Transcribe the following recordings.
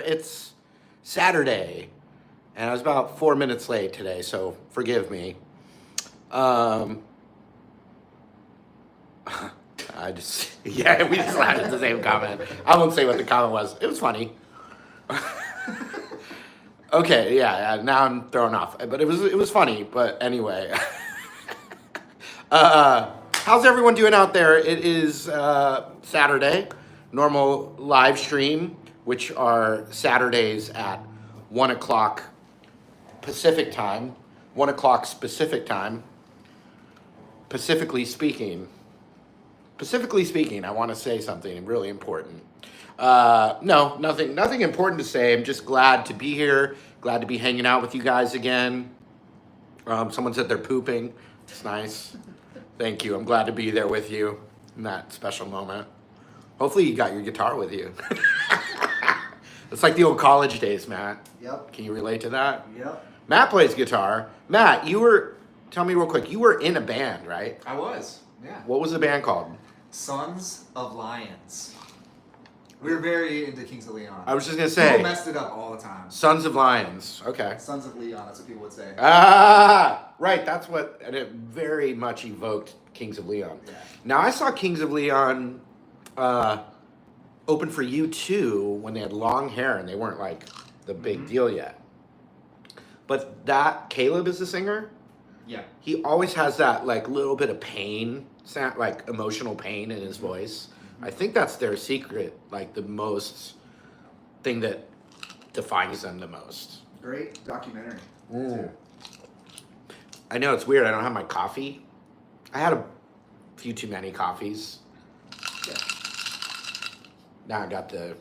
It's Saturday, and I was about 4 minutes late today, so forgive me. Um, we just laughed at the same comment. I won't say what the comment was. It was funny. Okay, yeah, now I'm thrown off, but it was funny. But anyway, how's everyone doing out there? It is Saturday, normal live stream, which are Saturdays at 1 o'clock Pacific time, 1 o'clock specific time. Specifically speaking, I want to say something really important. No, nothing important to say. I'm just glad to be here. Glad to be hanging out with you guys again. Someone said they're pooping. It's nice. Thank you. I'm glad to be there with you in that special moment. Hopefully you got your guitar with you. It's like the old college days, Matt. Yep. Can you relate to that? Yep. Matt plays guitar. Matt, tell me real quick, you were in a band, right? I was, yeah. What was the band called? Sons of Lions. We were very into Kings of Leon. I was just going to say. People messed it up all the time. Sons of Lions. Okay. Sons of Leon, that's what people would say. Ah, right. That's what, and it very much evoked Kings of Leon. Yeah. Now, I saw Kings of Leon open for U2 when they had long hair and they weren't like the big deal yet. But Caleb is the singer? Yeah. He always has that like little bit of pain, like emotional pain in his voice. I think that's their secret, like the most thing that defines them the most. Great documentary. Mm. I know it's weird. I don't have my coffee. I had a few too many coffees. Yeah. Now I got the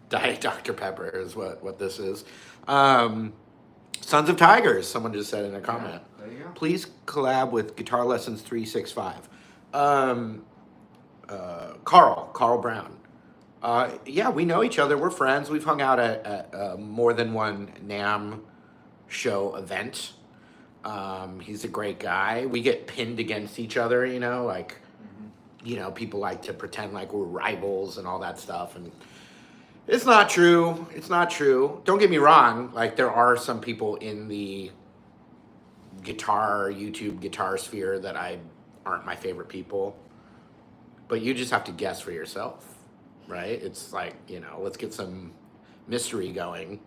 Diet Dr. Pepper is what this is. Sons of Tigers, someone just said in a comment. Yeah, there you go. Please collab with Guitar Lessons 365. Carl Brown. Yeah, we know each other. We're friends. We've hung out at more than one NAMM show event. He's a great guy. We get pinned against each other, people like to pretend like we're rivals and all that stuff. And it's not true. It's not true. Don't get me wrong. Like, there are some people in the YouTube guitar sphere that aren't my favorite people. But you just have to guess for yourself, right? It's like, let's get some mystery going.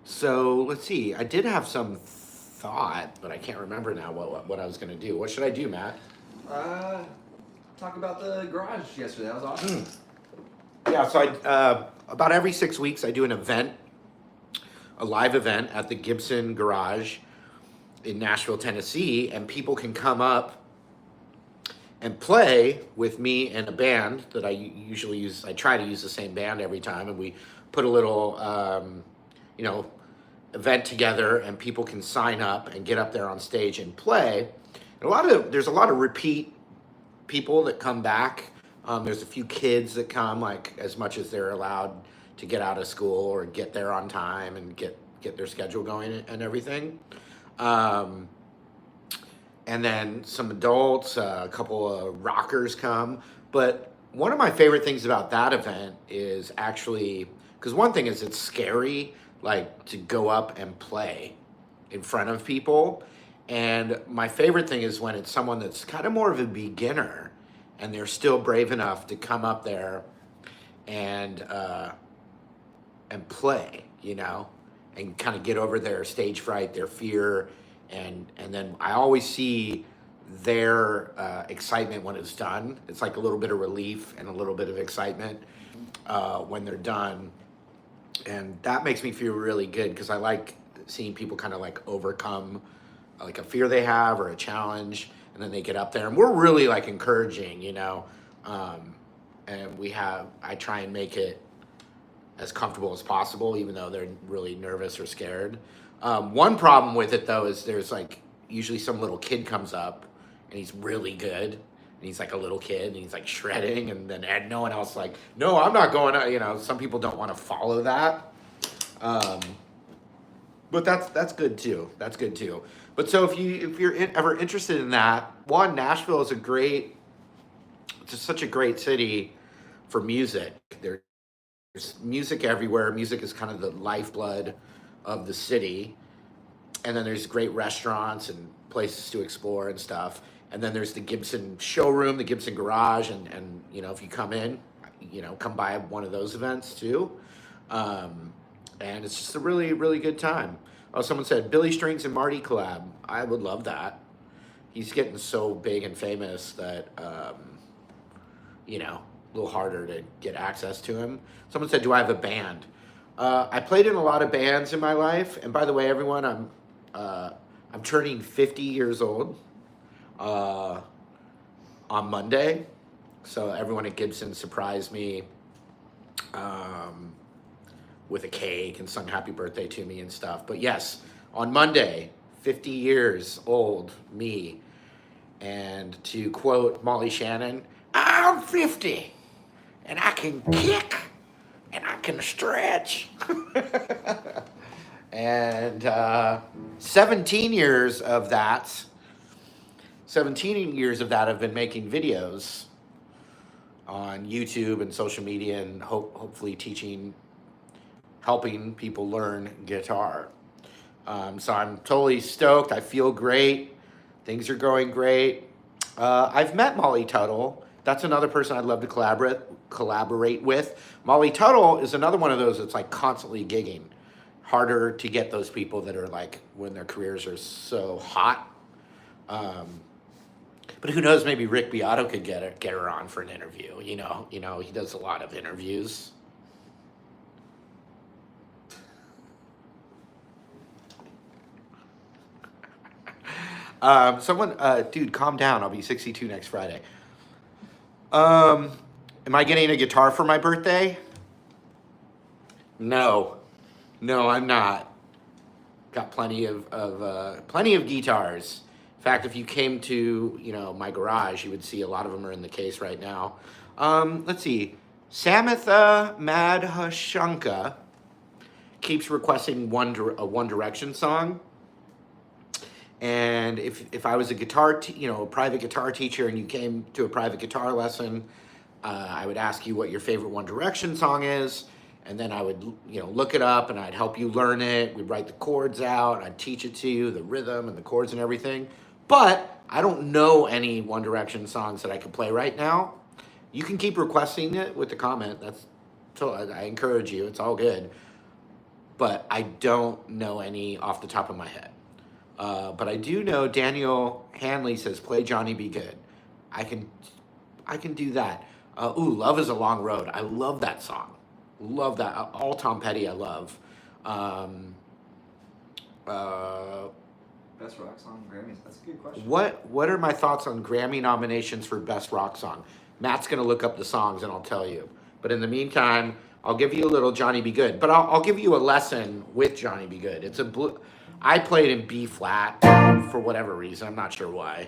So let's see. I did have some thought, but I can't remember now what I was going to do. What should I do, Matt? Talk about the garage yesterday. That was awesome. Yeah, so about every 6 weeks, I do an event, a live event at the Gibson Garage in Nashville, Tennessee, and people can come up and play with me and a band that I usually use. I try to use the same band every time, and we put a little, event together, and people can sign up and get up there on stage and play. And there's a lot of repeat people that come back. There's a few kids that come, like, as much as they're allowed to get out of school or get there on time and get their schedule going and everything. And then some adults, a couple of rockers come. But one of my favorite things about that event is actually, because one thing is it's scary, like, to go up and play in front of people. And my favorite thing is when it's someone that's kind of more of a beginner and they're still brave enough to come up there and play, and kind of get over their stage fright, their fear. And then I always see their excitement when it's done. It's like a little bit of relief and a little bit of excitement when they're done. And that makes me feel really good because I like seeing people kind of like overcome like a fear they have or a challenge, and then they get up there. And we're really like encouraging, and I try and make it as comfortable as possible, even though they're really nervous or scared. One problem with it, though, is there's like usually some little kid comes up and he's really good, and he's like a little kid and he's like shredding, and then no one else like, no, I'm not going. Some people don't want to follow that, but that's good too. That's good too. But so if you're ever interested in that, Nashville is it's such a great city. for music. There's music everywhere. Music is kind of the lifeblood of the city. And then there's great restaurants and places to explore and stuff. And then there's the Gibson showroom, the Gibson Garage, and if you come in, come by one of those events too. And it's just a really, really good time. Oh, someone said Billy Strings and Marty collab. I would love that. He's getting so big and famous that, a little harder to get access to him. Someone said, do I have a band? I played in a lot of bands in my life. And by the way, everyone, I'm turning 50 years old on Monday. So everyone at Gibson surprised me with a cake and sung happy birthday to me and stuff. But yes, on Monday, 50 years old, me. And to quote Molly Shannon, I'm 50 and I can kick and I can stretch. And 17 years of that I've been making videos on YouTube and social media and hopefully helping people learn guitar. So I'm totally stoked. I feel great. Things are going great. I've met Molly Tuttle. That's another person I'd love to collaborate with. Molly Tuttle is another one of those that's like constantly gigging. Harder to get those people that are like when their careers are so hot. But who knows? Maybe Rick Beato could get her on for an interview. He does a lot of interviews. Dude, calm down. I'll be 62 next Friday. Am I getting a guitar for my birthday? No, I'm not. Got plenty of guitars. In fact, if you came to my garage, you would see a lot of them are in the case right now. Let's see. Samitha Madhushanka keeps requesting a One Direction song. And if I was a private guitar teacher and you came to a private guitar lesson, I would ask you what your favorite One Direction song is. And then I would, look it up and I'd help you learn it. We'd write the chords out. I'd teach it to you, the rhythm and the chords and everything. But I don't know any One Direction songs that I could play right now. You can keep requesting it with the comment. I encourage you. It's all good. But I don't know any off the top of my head. But I do know Daniel Hanley says, play Johnny Be Good. I can do that. Love is a Long Road. I love that song. Love that. All Tom Petty I love. Best rock song, Grammys. That's a good question. What are my thoughts on Grammy nominations for Best Rock Song? Matt's going to look up the songs and I'll tell you. But in the meantime, I'll give you a little Johnny Be Good. But I'll give you a lesson with Johnny Be Good. It's I played in B flat for whatever reason. I'm not sure why.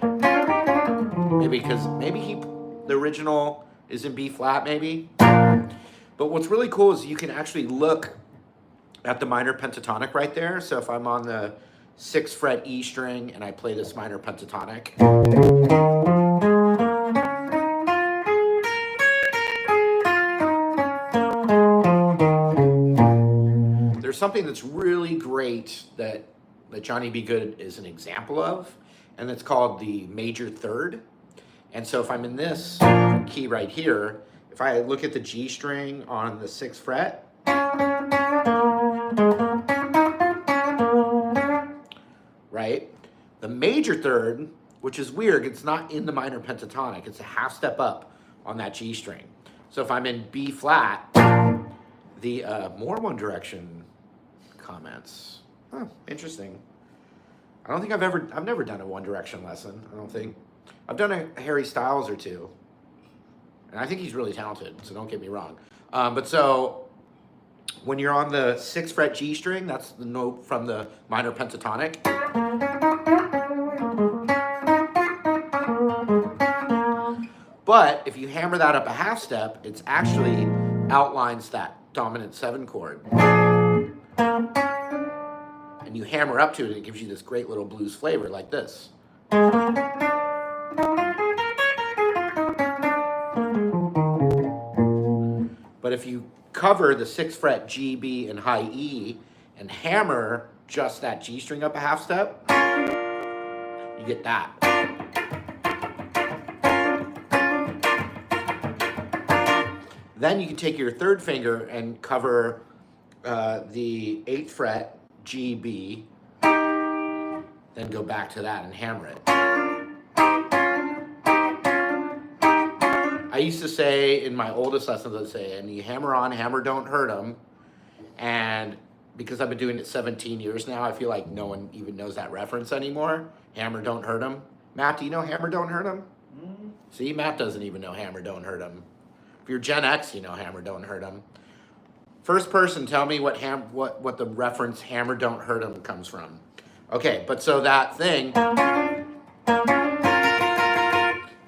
Maybe because the original is in B flat maybe. But what's really cool is you can actually look at the minor pentatonic right there. So if I'm on the 6th fret E string and I play this minor pentatonic. There's something that's really great that Johnny Be Good is an example of, and it's called the major third. And so if I'm in this key right here, if I look at the G string on the 6th fret, right? The major third, which is weird, it's not in the minor pentatonic, it's a half step up on that G string. So if I'm in B flat, the more One Direction comments. Huh, interesting. I've never done a One Direction lesson, I don't think. I've done a Harry Styles or two. And I think he's really talented, so don't get me wrong. But so, when you're on the 6th fret G string, that's the note from the minor pentatonic. But if you hammer that up a half step, it actually outlines that dominant 7 chord. And you hammer up to it, and it gives you this great little blues flavor like this. cover the 6th fret G, B, and high E, and hammer just that G string up a half step, you get that. Then you can take your 3rd finger and cover the 8th fret G, B, then go back to that and hammer it. I used to say in my oldest lessons, I'd say, and you hammer on, hammer don't hurt them. And because I've been doing it 17 years now, I feel like no one even knows that reference anymore. Hammer don't hurt them. Matt, do you know hammer don't hurt them? Mm-hmm. See, Matt doesn't even know hammer don't hurt them. If you're Gen X, you know hammer don't hurt them. First person, tell me what the reference hammer don't hurt them comes from. Okay, but so that thing,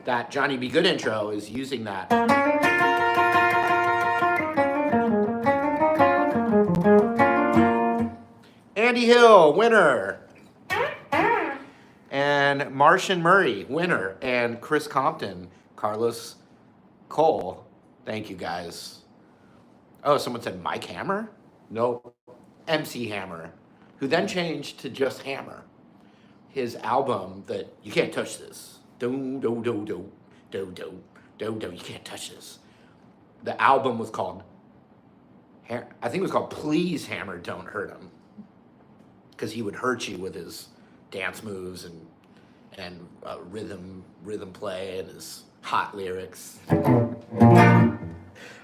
that Johnny B. Goode intro is using that. Andy Hill, winner. And Martian Murray, winner. And Chris Compton, Carlos Cole. Thank you, guys. Oh, someone said Mike Hammer? No, MC Hammer, who then changed to just Hammer. His album that you can't touch this. Do do do do do do do do. You can't touch this. The album was called, I think it was called "Please Hammer Don't Hurt Him," because he would hurt you with his dance moves and rhythm play and his hot lyrics.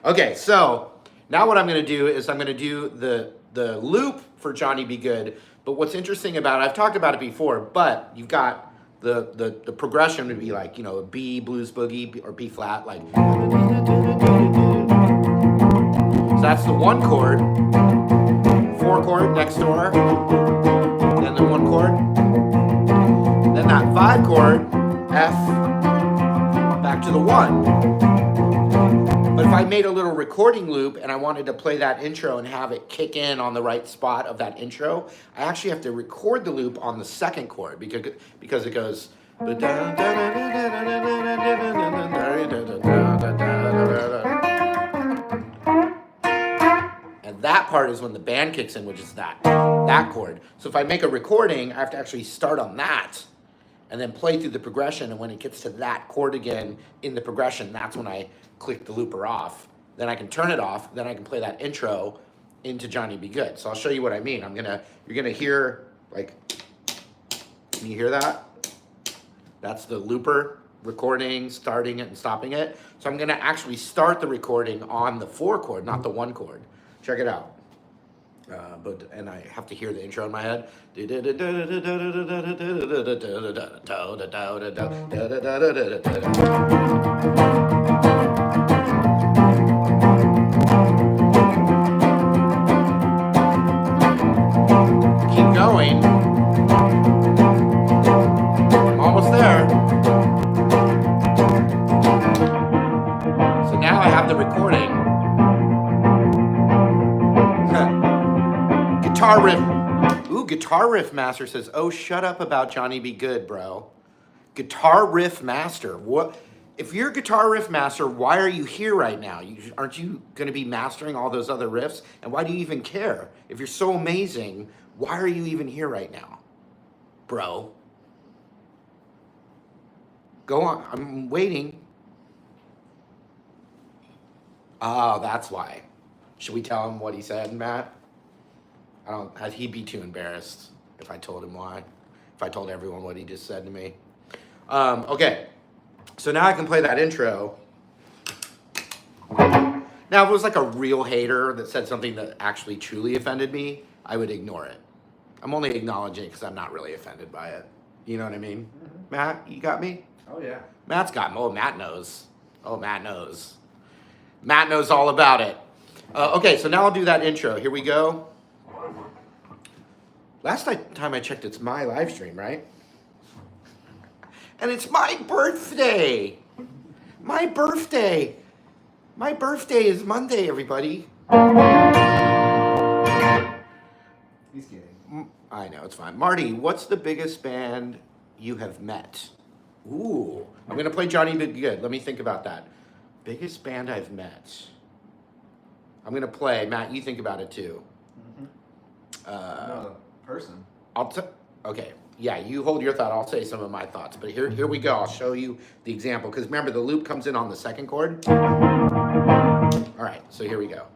Okay, so now what I'm going to do is I'm going to do the loop for Johnny B. Goode. But what's interesting about it, I've talked about it before, but you've got the progression would be like, you know, a B blues boogie or B flat, like. So that's the 1 chord, 4 chord next door, then the 1 chord, then that 5 chord, F, back to the 1. But if I made a little recording loop and I wanted to play that intro and have it kick in on the right spot of that intro, I actually have to record the loop on the 2nd chord because it goes. And that part is when the band kicks in, which is that chord. So if I make a recording, I have to actually start on that and then play through the progression. And when it gets to that chord again in the progression, that's when I click the looper off. Then I can turn it off. Then I can play that intro into Johnny B. Goode. So I'll show you what I mean. You're gonna hear, like, can you hear that? That's the looper recording, starting it and stopping it. So I'm gonna actually start the recording on the 4 chord, not the 1 chord. Check it out. And I have to hear the intro in my head. Keep going. I'm almost there. So now I have the recording. Guitar riff. Ooh, Guitar Riff Master says, "Oh, shut up about Johnny B. Goode, bro." Guitar Riff Master. What? If you're Guitar Riff Master, why are you here right now? Aren't you going to be mastering all those other riffs? And why do you even care? If you're so amazing, why are you even here right now, bro? Go on. I'm waiting. Oh, that's why. Should we tell him what he said, Matt? He'd be too embarrassed if I told him why. If I told everyone what he just said to me. Okay. So now I can play that intro. Now, if it was like a real hater that said something that actually truly offended me, I would ignore it. I'm only acknowledging it because I'm not really offended by it. You know what I mean? Mm-hmm. Matt, you got me? Oh, yeah. Matt's got me. Oh, Matt knows. Oh, Matt knows. Matt knows all about it. Okay, so now I'll do that intro. Here we go. Last time I checked, it's my live stream, right? And it's my birthday. My birthday. My birthday is Monday, everybody. He's kidding. I know, it's fine. Marty, what's the biggest band you have met? Ooh, I'm going to play Johnny B. Goode. Let me think about that. Biggest band I've met. I'm gonna play. Matt, you think about it too. No, person. Okay. Yeah, you hold your thought. I'll say some of my thoughts. But here we go. I'll show you the example. Because remember, the loop comes in on the second chord. All right, so here we go.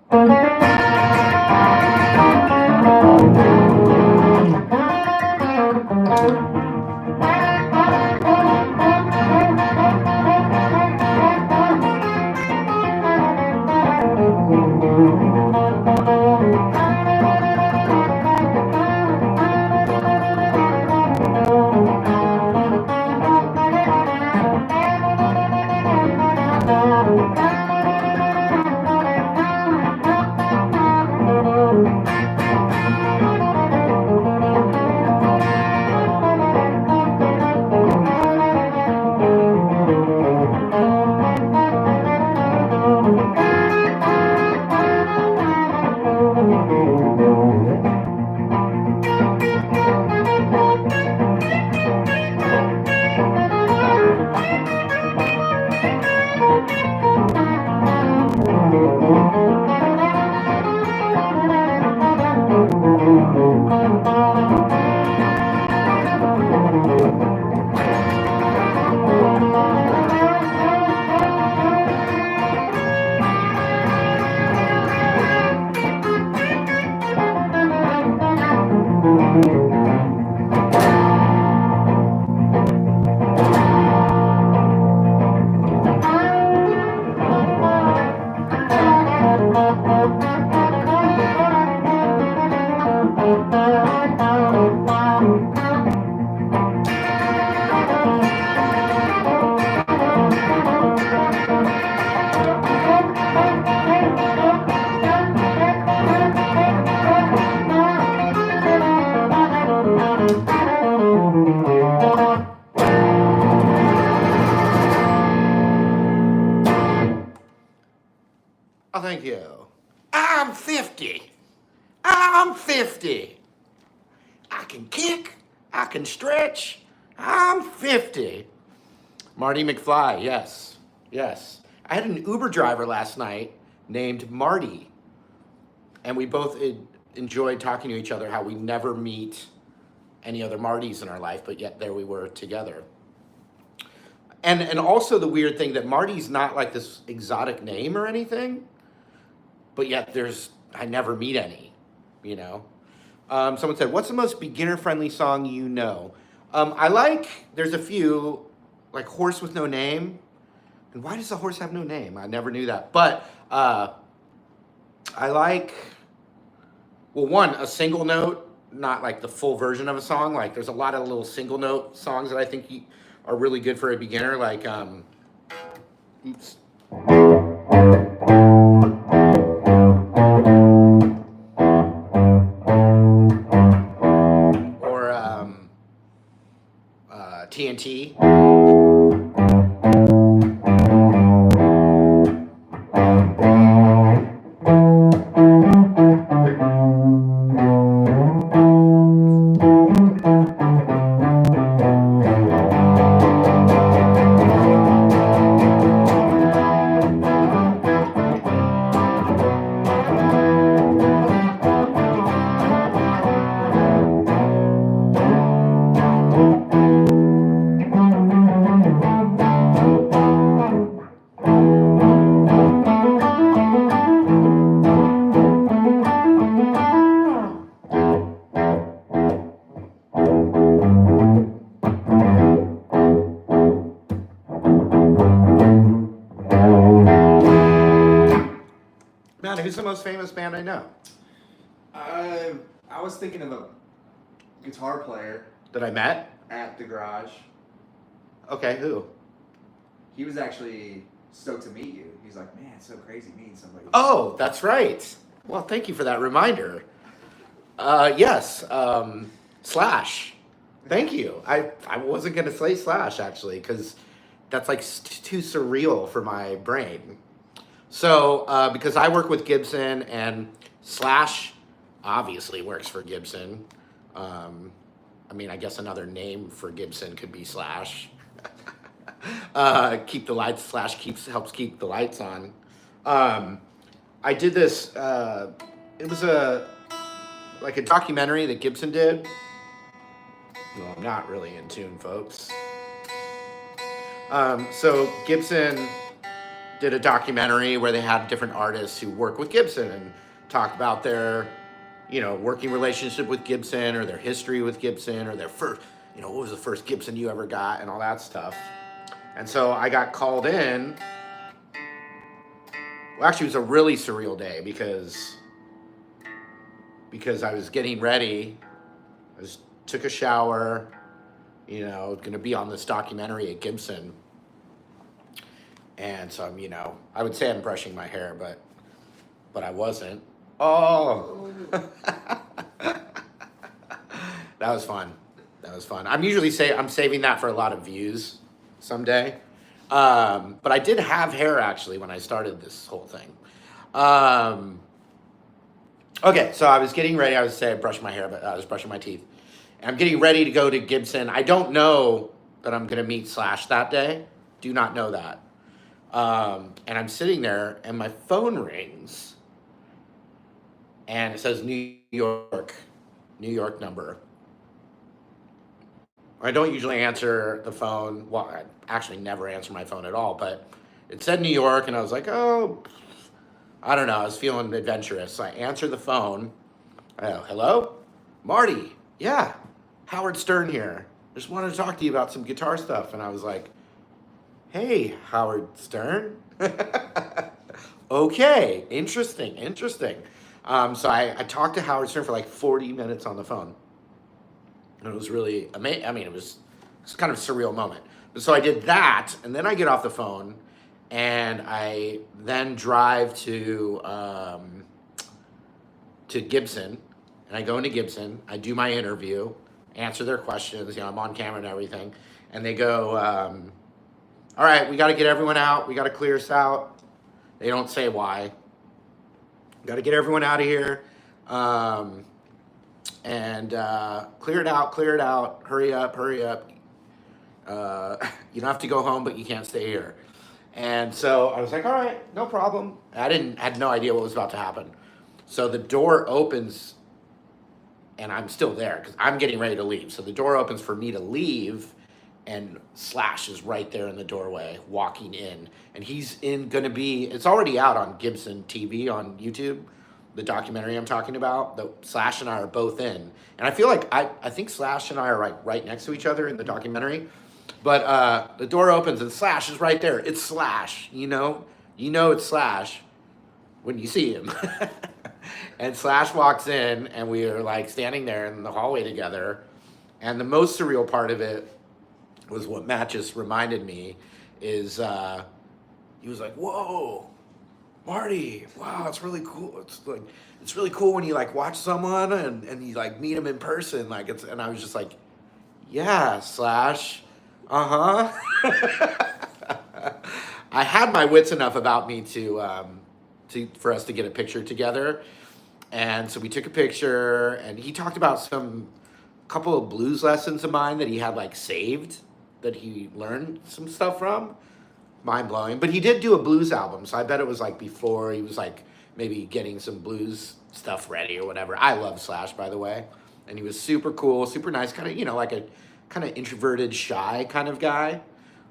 Oh, thank you. I'm 50. I'm 50. I can kick. I can stretch. I'm 50. Marty McFly, yes. Yes. I had an Uber driver last night named Marty. And we both enjoyed talking to each other how we never meet any other Martys in our life, but yet there we were together. And also the weird thing that Marty's not like this exotic name or anything, but yet I never meet any, you know? Someone said, what's the most beginner-friendly song you know? There's a few, like Horse with No Name. And why does the horse have no name? I never knew that. But I like, well, one, a single note, not like the full version of a song. Like there's a lot of little single note songs that I think are really good for a beginner. Like, oops. TNT. Who's the most famous band I know? I was thinking of a guitar player That I met? at the garage. Okay, who? He was actually stoked to meet you. He's like, man, it's so crazy meeting somebody. Oh, that's right. Well, thank you for that reminder. Yes, Slash. Thank you. I wasn't going to say Slash, actually, because that's like too surreal for my brain. So, because I work with Gibson and Slash obviously works for Gibson. I mean, I guess another name for Gibson could be Slash. Keep the lights, Slash helps keep the lights on. I did this. It was a documentary that Gibson did. Well, I'm not really in tune, folks. So Gibson did a documentary where they had different artists who work with Gibson and talk about their, working relationship with Gibson or their history with Gibson or their first, what was the first Gibson you ever got and all that stuff. And so I got called in. Well, actually, it was a really surreal day because I was getting ready. Took a shower, going to be on this documentary at Gibson. And so I'm, I would say I'm brushing my hair, but I wasn't. Oh, that was fun. I'm saving that for a lot of views someday. But I did have hair actually when I started this whole thing. Okay, so I was getting ready. I was saying I brushed my hair, but I was brushing my teeth. And I'm getting ready to go to Gibson. I don't know that I'm going to meet Slash that day. Do not know that. And I'm sitting there, and my phone rings, and it says New York number. I don't usually answer the phone. Well, I actually never answer my phone at all, but it said New York, and I was like, oh, I don't know. I was feeling adventurous. So I answered the phone. Hello? Marty. Yeah. Howard Stern here. Just wanted to talk to you about some guitar stuff. And I was like, hey, Howard Stern. Okay. Interesting. So I talked to Howard Stern for like 40 minutes on the phone. And it was really amazing. I mean, it was kind of a surreal moment. But so I did that, and then I get off the phone, and I then drive to Gibson, and I go into Gibson. I do my interview, answer their questions. I'm on camera and everything, and they go, "All right, we got to get everyone out. We got to clear this out." They don't say why. Got to get everyone out of here. And clear it out, hurry up. You don't have to go home, but you can't stay here. And so I was like, all right, no problem. I had no idea what was about to happen. So the door opens, and I'm still there because I'm getting ready to leave. So the door opens for me to leave, and Slash is right there in the doorway walking in. And he's it's already out on Gibson TV on YouTube. The documentary I'm talking about, Slash and I are both in. And I feel like, I think Slash and I are right next to each other in the documentary. But the door opens and Slash is right there. It's Slash, you know it's Slash when you see him. And Slash walks in, and we are like standing there in the hallway together. And the most surreal part of it was what Matt just reminded me is he was like, whoa, Marty, wow, it's really cool. It's really cool when you like watch someone and you like meet them in person. And I was just like, yeah, Slash. Uh-huh. I had my wits enough about me for us to get a picture together. And so we took a picture, and he talked about couple of blues lessons of mine that he had like saved, that he learned some stuff from. Mind blowing. But he did do a blues album, so I bet it was like before he was like maybe getting some blues stuff ready or whatever. I love Slash, by the way. And he was super cool, super nice, kind of, like a kind of introverted, shy kind of guy.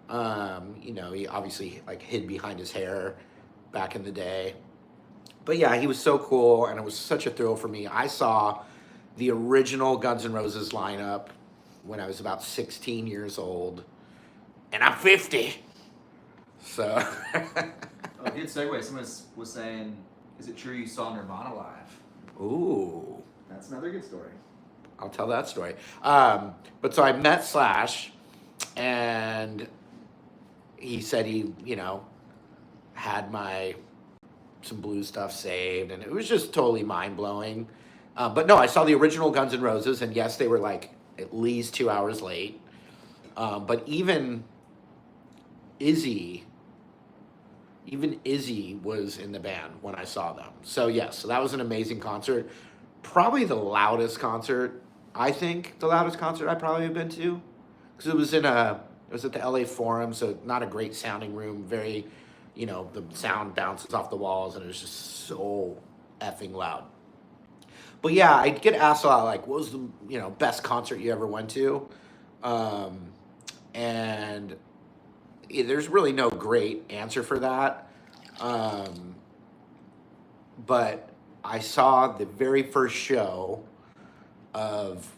He obviously like hid behind his hair back in the day. But yeah, he was so cool, and it was such a thrill for me. I saw the original Guns N' Roses lineup when I was about 16 years old, and I'm 50. So. Oh, good segue. Someone was saying, is it true you saw Nirvana live? Ooh. That's another good story. I'll tell that story. But so I met Slash, and he said he, had some blues stuff saved, and it was just totally mind-blowing. But no, I saw the original Guns N' Roses, and yes, they were like at least 2 hours late. But even Izzy was in the band when I saw them. So yes, so that was an amazing concert. Probably the loudest concert, I think, the loudest concert I probably have been to. Because it was at the LA Forum, so not a great sounding room, very, you know, the sound bounces off the walls and it's just so effing loud. But yeah, I get asked a lot, like, what was the, you know, best concert you ever went to? And there's really no great answer for that. But I saw the very first show of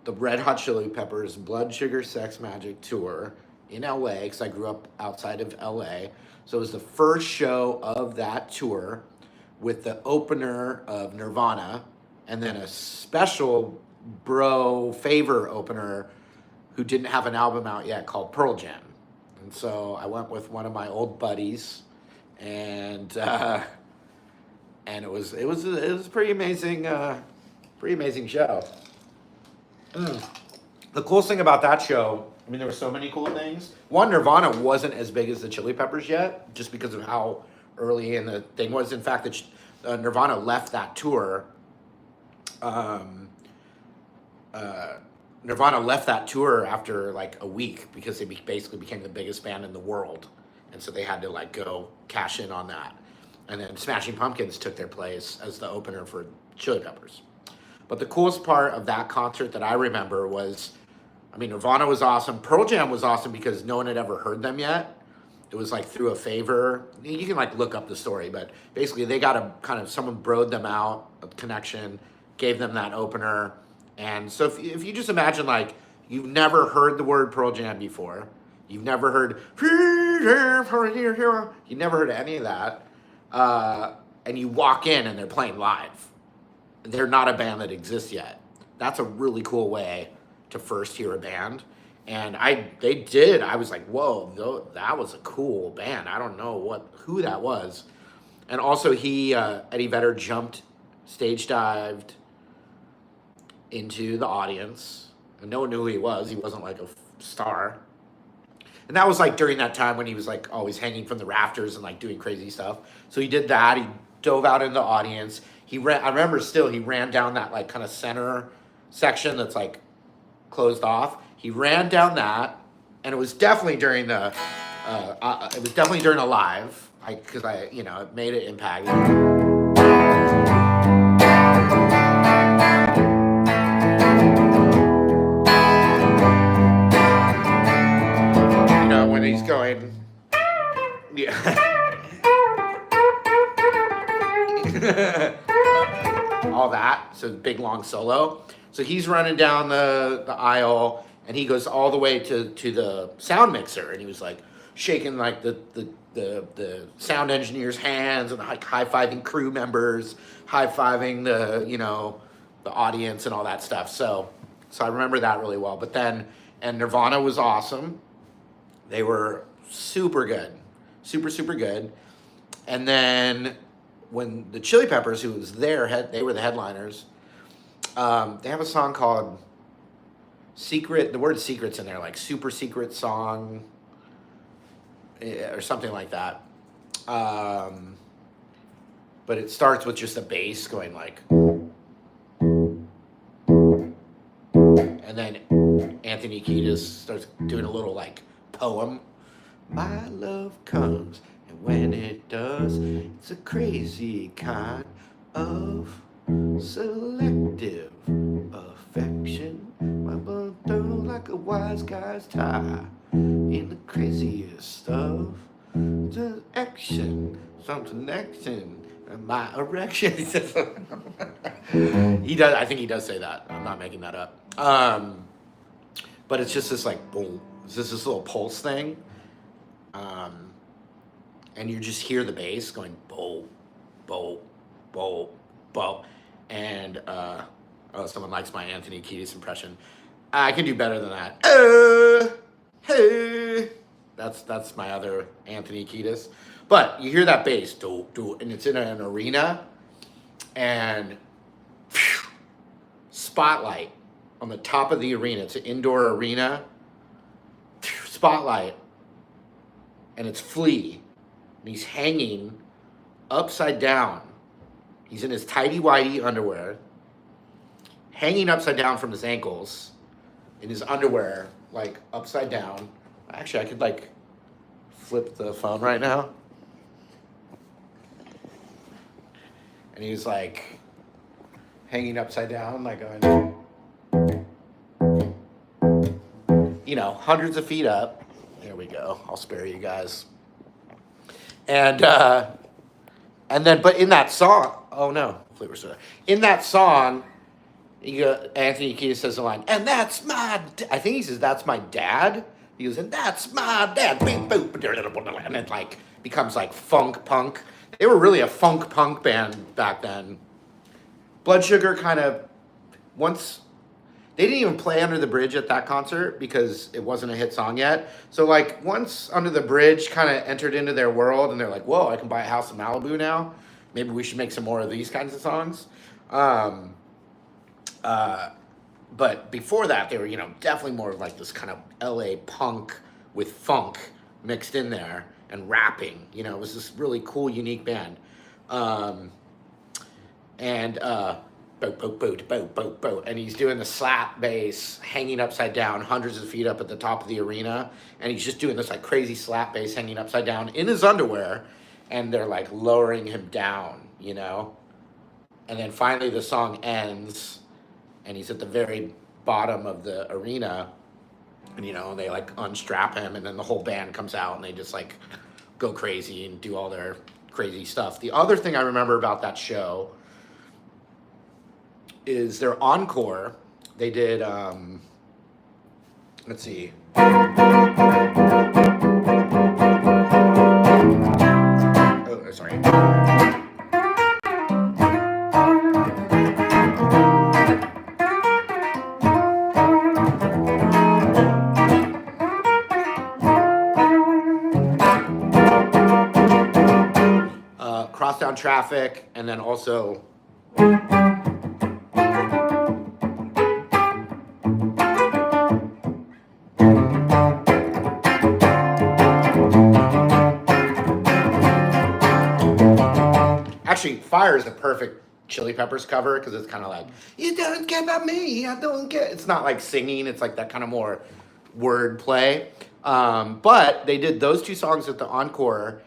the Red Hot Chili Peppers Blood Sugar Sex Magic tour in LA, because I grew up outside of LA. So it was the first show of that tour with the opener of Nirvana and then a special bro favor opener who didn't have an album out yet called Pearl Jam. And so I went with one of my old buddies, and it was a pretty amazing show. The coolest thing about that show, I mean, there were so many cool things. One, Nirvana wasn't as big as the Chili Peppers yet, just because of how early in the thing was. In fact, Nirvana left that tour. Nirvana left that tour after like a week because they basically became the biggest band in the world, and so they had to like go cash in on that. And then Smashing Pumpkins took their place as the opener for Chili Peppers. But the coolest part of that concert that I remember was, I mean, Nirvana was awesome. Pearl Jam was awesome because no one had ever heard them yet. It was like through a favor. You can like look up the story, but basically they got a kind of, someone broed them out, a connection, gave them that opener. And so if you just imagine, like, you've never heard the word Pearl Jam before, you've never heard, you never heard any of that, and you walk in and they're playing live. They're not a band that exists yet. That's a really cool way to first hear a band. And I was like, whoa, that was a cool band. I don't know who that was. And also Eddie Vedder stage dived into the audience, and no one knew who he was. He wasn't like a star. And that was like during that time when he was like always hanging from the rafters and like doing crazy stuff. So he did that. He dove out in the audience. I remember he ran down that like kind of center section that's like closed off. He ran down that, and it was definitely during a live, because it made an impact. When he's going, yeah. All that, so big long solo. So he's running down the aisle, and he goes all the way to the sound mixer, and he was like shaking like the sound engineer's hands and like high-fiving crew members, high-fiving the audience and all that stuff. So I remember that really well. But then, and Nirvana was awesome. They were super good, super good. And then when the Chili Peppers, who was there, they were the headliners. They have a song called Secret. The word secret's in there, like super secret song or something like that. But it starts with just the bass going like, and then Anthony Kiedis starts doing a little like poem. My love comes, and when it does, it's a crazy kind of selective affection. My blood throws like a wise guy's tie in the craziest stuff. Just action, some connection, and my erection. He does. I think he does say that. I'm not making that up. But it's just this like boom. It's just this little pulse thing. And you just hear the bass going bo, bo, bo, bo. And someone likes my Anthony Kiedis impression. I can do better than that. Hey. That's my other Anthony Kiedis. But you hear that bass, do, and it's in an arena, and phew, spotlight on the top of the arena. It's an indoor arena. Phew, spotlight, and it's Flea, and he's hanging upside down. He's in his tighty-whitey underwear, hanging upside down from his ankles, in his underwear, like upside down. Actually, I could like flip the phone right now. and he was like hanging upside down, like going, you know, hundreds of feet up. There we go. I'll spare you guys. And then, but in that song, oh no, hopefully we're still there. In that song, Anthony Kiedis says the line, and that's I think he says, that's my dad. He goes, and that's my dad. And it like becomes like funk punk. They were really a funk punk band back then. Blood Sugar kind of, once, they didn't even play Under the Bridge at that concert because it wasn't a hit song yet. So like once Under the Bridge kind of entered into their world and they're like, whoa, I can buy a house in Malibu now. Maybe we should make some more of these kinds of songs. But before that, they were, you know, definitely more of like this kind of LA punk with funk mixed in there and rapping. You know, it was this really cool, unique band. And he's doing the slap bass hanging upside down, hundreds of feet up at the top of the arena. And he's just doing this like crazy slap bass hanging upside down in his underwear. And they're like lowering him down, you know? And then finally the song ends. And he's at the very bottom of the arena, and you know, they like unstrap him, and then the whole band comes out and they just like go crazy and do all their crazy stuff. The other thing I remember about that show is their encore. They did, let's see. Oh, sorry. Crosstown Traffic, and then also actually Fire is the perfect Chili Peppers cover because it's kind of like, you don't care about me, I don't get. It's not like singing, it's like that kind of more word play. But they did those two songs at the encore.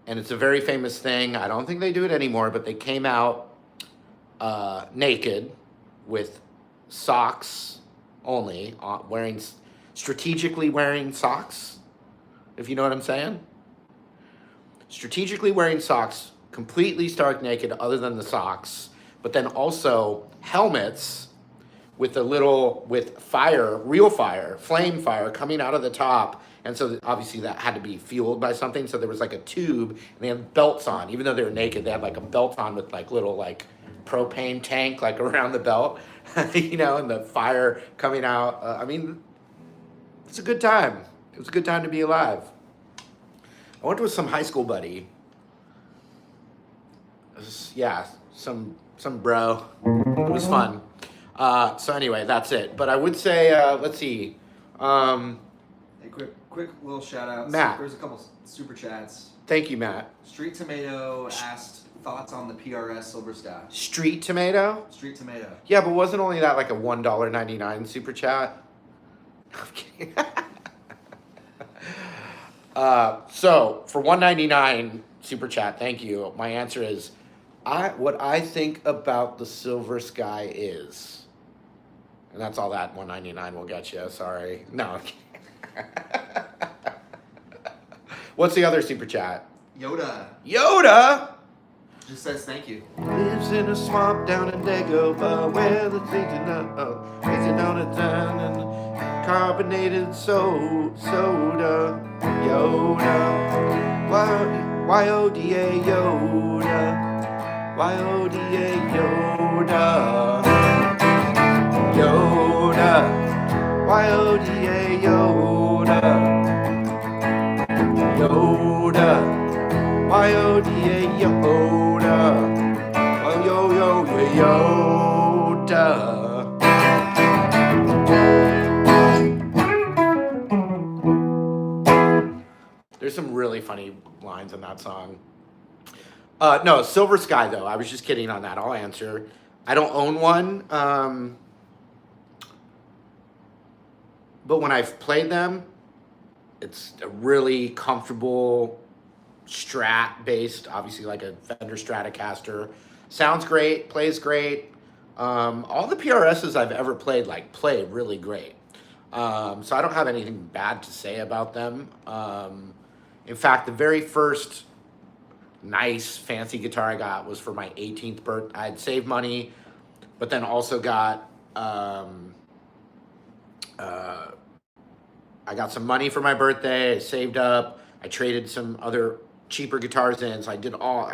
And it's a very famous thing. I don't think they do it anymore, but they came out naked with socks only, strategically wearing socks, if you know what I'm saying. Strategically wearing socks, completely stark naked other than the socks, but then also helmets with fire, real fire, flame fire coming out of the top. And so obviously that had to be fueled by something. So there was like a tube, and they had belts on. Even though they were naked, they had like a belt on with like little like propane tank like around the belt, you know, and the fire coming out. I mean, it's a good time. It was a good time to be alive. I went with some high school buddy. Some bro. It was fun. So anyway, that's it. But I would say, let's see. Hey, quick little shout outs. Matt. There's a couple super chats. Thank you, Matt. Street Tomato asked thoughts on the PRS Silver Sky. Street Tomato? Street Tomato. Yeah, but wasn't only that like a $1.99 super chat? I'm kidding. So for $1.99 super chat, thank you. My answer is, what I think about the Silver Sky is, and that's all that $1.99 will get you. Sorry, no. What's the other super chat? Yoda just says thank you. Lives in a swamp down in Dagobah where the things racing on a ton and carbonated soda. Yoda, Y-O-D-A Yoda. Y-O-D-A Yoda. Yoda. Y-O-D-A Yoda. Yoda. Y-O-D-A Yoda. Oh, Yoda. There's some really funny lines in that song. No, Silver Sky, though. I was just kidding on that. I'll answer. I don't own one. But when I've played them, it's a really comfortable Strat-based, obviously like a Fender Stratocaster. Sounds great, plays great. All the PRSs I've ever played play really great. So I don't have anything bad to say about them. In fact, the very first nice fancy guitar I got was for my 18th birthday. I had saved money, but then also got I got some money for my birthday. I saved up. I traded some other cheaper guitars in. So I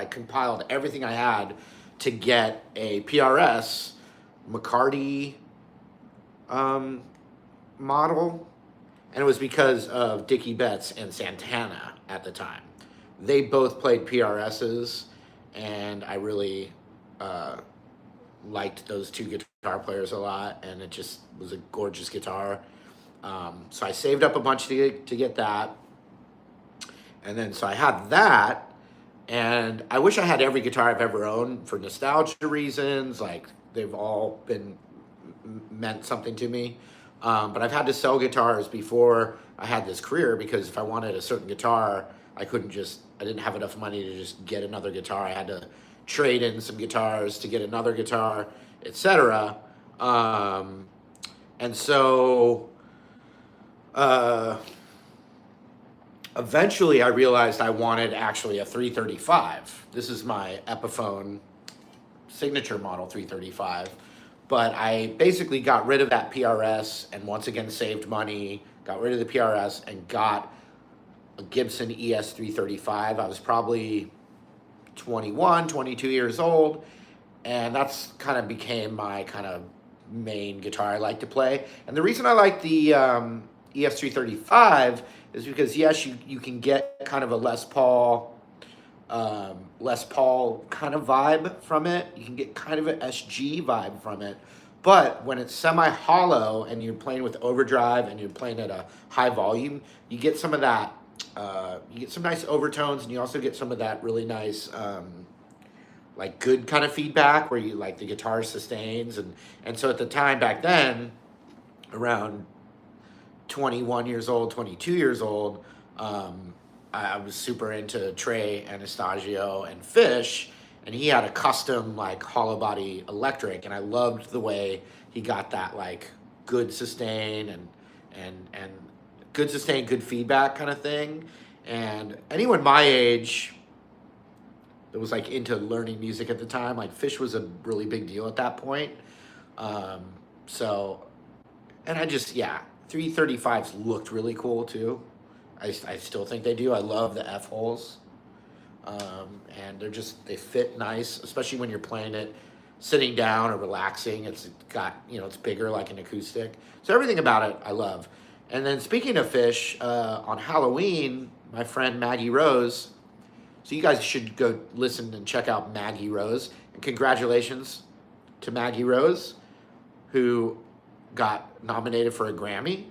compiled everything I had to get a PRS McCarty model. And it was because of Dickie Betts and Santana at the time. They both played PRSs, and I really liked those two guitar players a lot, and it just was a gorgeous guitar. So I saved up a bunch to get that. And then so I had that, and I wish I had every guitar I've ever owned for nostalgia reasons. Like, they've all been meant something to me. But I've had to sell guitars before I had this career, because if I wanted a certain guitar, I didn't have enough money to just get another guitar. I had to trade in some guitars to get another guitar, etc. And so eventually I realized I wanted actually a 335. This is my Epiphone signature model 335. But I basically got rid of that PRS and once again saved money, got rid of the PRS and got a Gibson ES 335. I was probably 21, 22 years old, and that's kind of became my kind of main guitar I like to play. And the reason I like the ES 335 is because, yes, you can get kind of a Les Paul kind of vibe from it. You can get kind of an SG vibe from it. But when it's semi-hollow and you're playing with overdrive and you're playing at a high volume, you get some of that, you get some nice overtones, and you also get some of that really nice, like good kind of feedback where you like the guitar sustains. And so at the time back then, around 21 years old, 22 years old, I was super into Trey Anastasio and Fish, and he had a custom like hollow body electric, and I loved the way he got that like good sustain and good sustain, good feedback kind of thing. And anyone my age that was like into learning music at the time, like Fish was a really big deal at that point. So, and I just, yeah, 335s looked really cool too. I still think they do. I love the F holes. And they fit nice, especially when you're playing it sitting down or relaxing. It's got, it's bigger like an acoustic. So everything about it I love. And then speaking of Fish, on Halloween, my friend Maggie Rose, so you guys should go listen and check out Maggie Rose. And congratulations to Maggie Rose, who got nominated for a Grammy.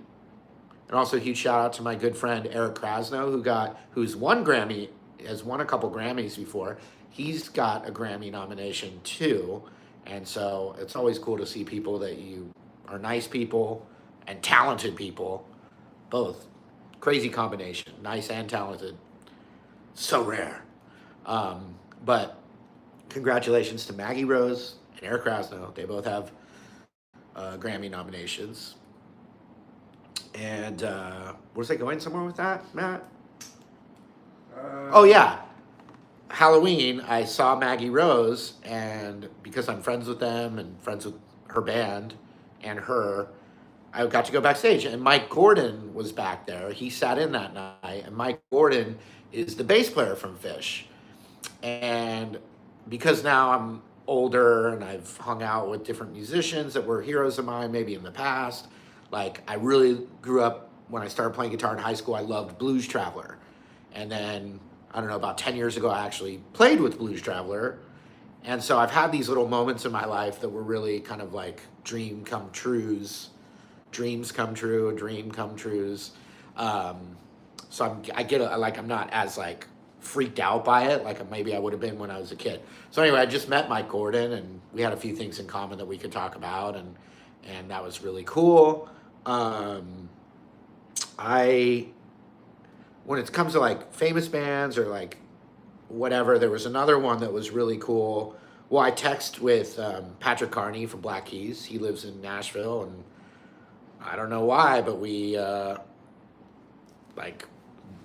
And also a huge shout out to my good friend Eric Krasno, who's won Grammy, has won a couple Grammys before. He's got a Grammy nomination too. And so it's always cool to see people that you are nice people and talented people, both. Crazy combination, nice and talented. So rare. But congratulations to Maggie Rose and Eric Krasno. They both have Grammy nominations. And was I going somewhere with that, Matt? Oh yeah, Halloween, I saw Maggie Rose, and because I'm friends with them and friends with her band and her, I got to go backstage, and Mike Gordon was back there. He sat in that night, and Mike Gordon is the bass player from Fish. And because now I'm older and I've hung out with different musicians that were heroes of mine maybe in the past, like I really grew up when I started playing guitar in high school. I loved Blues Traveler. And then, I don't know, about 10 years ago, I actually played with Blues Traveler. And so I've had these little moments in my life that were really kind of like dreams come trues. So I'm not as like freaked out by it like maybe I would have been when I was a kid. So anyway, I just met Mike Gordon, and we had a few things in common that we could talk about, and that was really cool. When it comes to like famous bands or like whatever, there was another one that was really cool Well, I text with Patrick Carney from Black Keys. He lives in Nashville, and I don't know why, but we like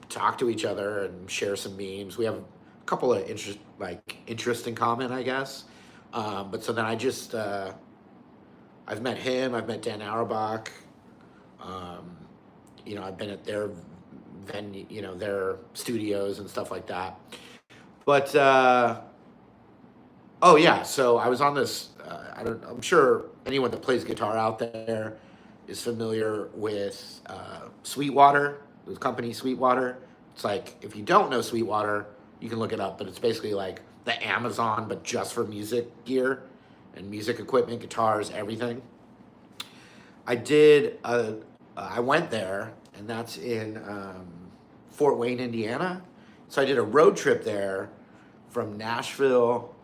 talk to each other and share some memes. We have a couple of interest in common, I guess. But so then I just I've met him. I've met Dan Auerbach. I've been at their venue, their studios and stuff like that. But oh yeah, so I was on this. I'm sure anyone that plays guitar out there is familiar with Sweetwater, the company Sweetwater. It's like, if you don't know Sweetwater, you can look it up, but it's basically like the Amazon, but just for music gear and music equipment, guitars, everything. I went there, and that's in Fort Wayne, Indiana. So I did a road trip there from Nashville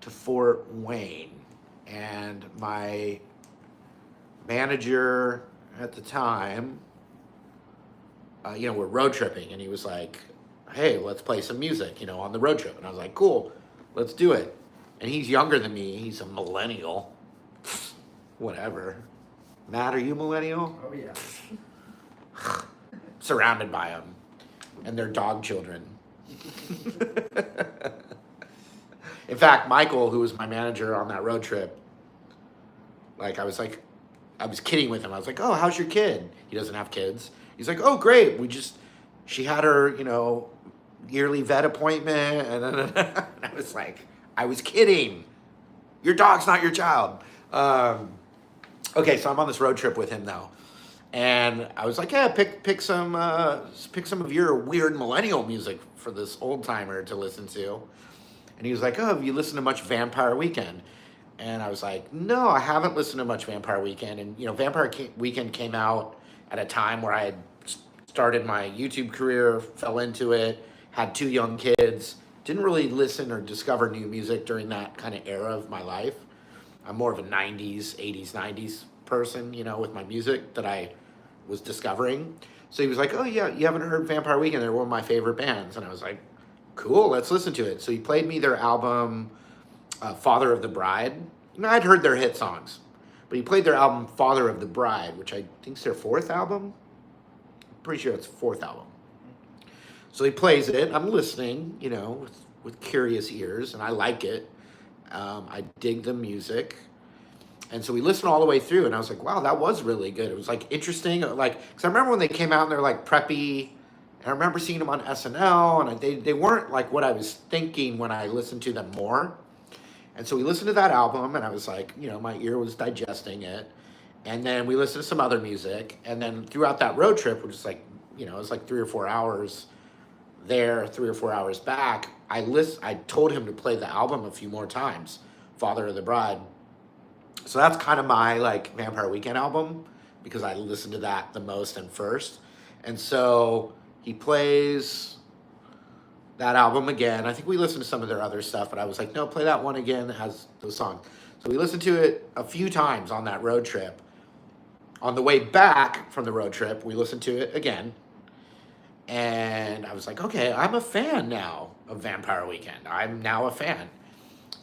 to Fort Wayne. And my manager at the time, we're road tripping, and he was like, hey, let's play some music, on the road trip. And I was like, cool, let's do it. And he's younger than me. He's a millennial. Whatever. Matt, are you millennial? Oh, yeah. Surrounded by them and their dog children. In fact, Michael, who was my manager on that road trip, I was kidding with him. I was like, oh, how's your kid? He doesn't have kids. He's like, oh, great. She had her, yearly vet appointment. And I was like, I was kidding. Your dog's not your child. Okay, so I'm on this road trip with him now. And I was like, yeah, pick some of your weird millennial music for this old timer to listen to. And he was like, oh, have you listened to much Vampire Weekend? And I was like, no, I haven't listened to much Vampire Weekend. And, Vampire Weekend came out at a time where I had started my YouTube career, fell into it, had 2 young kids, didn't really listen or discover new music during that kind of era of my life. I'm more of a 90s, 80s, 90s person, with my music that I was discovering. So he was like, oh, yeah, you haven't heard Vampire Weekend? They're one of my favorite bands. And I was like, cool, let's listen to it. So he played me their album, Father of the Bride. I'd heard their hit songs, but he played their album, Father of the Bride, which I think is their 4th album. I'm pretty sure it's 4th album. So he plays it. I'm listening, with curious ears, and I like it. I dig the music. And so we listened all the way through, and I was like, wow, that was really good. It was interesting. Because I remember when they came out and they're preppy. And I remember seeing them on SNL, and they weren't what I was thinking when I listened to them more. And so we listened to that album, and I was like, my ear was digesting it. And then we listened to some other music. And then throughout that road trip, which is it was 3 or 4 hours there, 3 or 4 hours back, I told him to play the album a few more times, Father of the Bride. So that's kind of my Vampire Weekend album, because I listened to that the most and first. And so he plays that album again. I think we listened to some of their other stuff, but I was like, no, play that one again that has those songs. So we listened to it a few times on that road trip. On the way back from the road trip, we listened to it again. And I was like, okay, I'm a fan now of Vampire Weekend. I'm now a fan.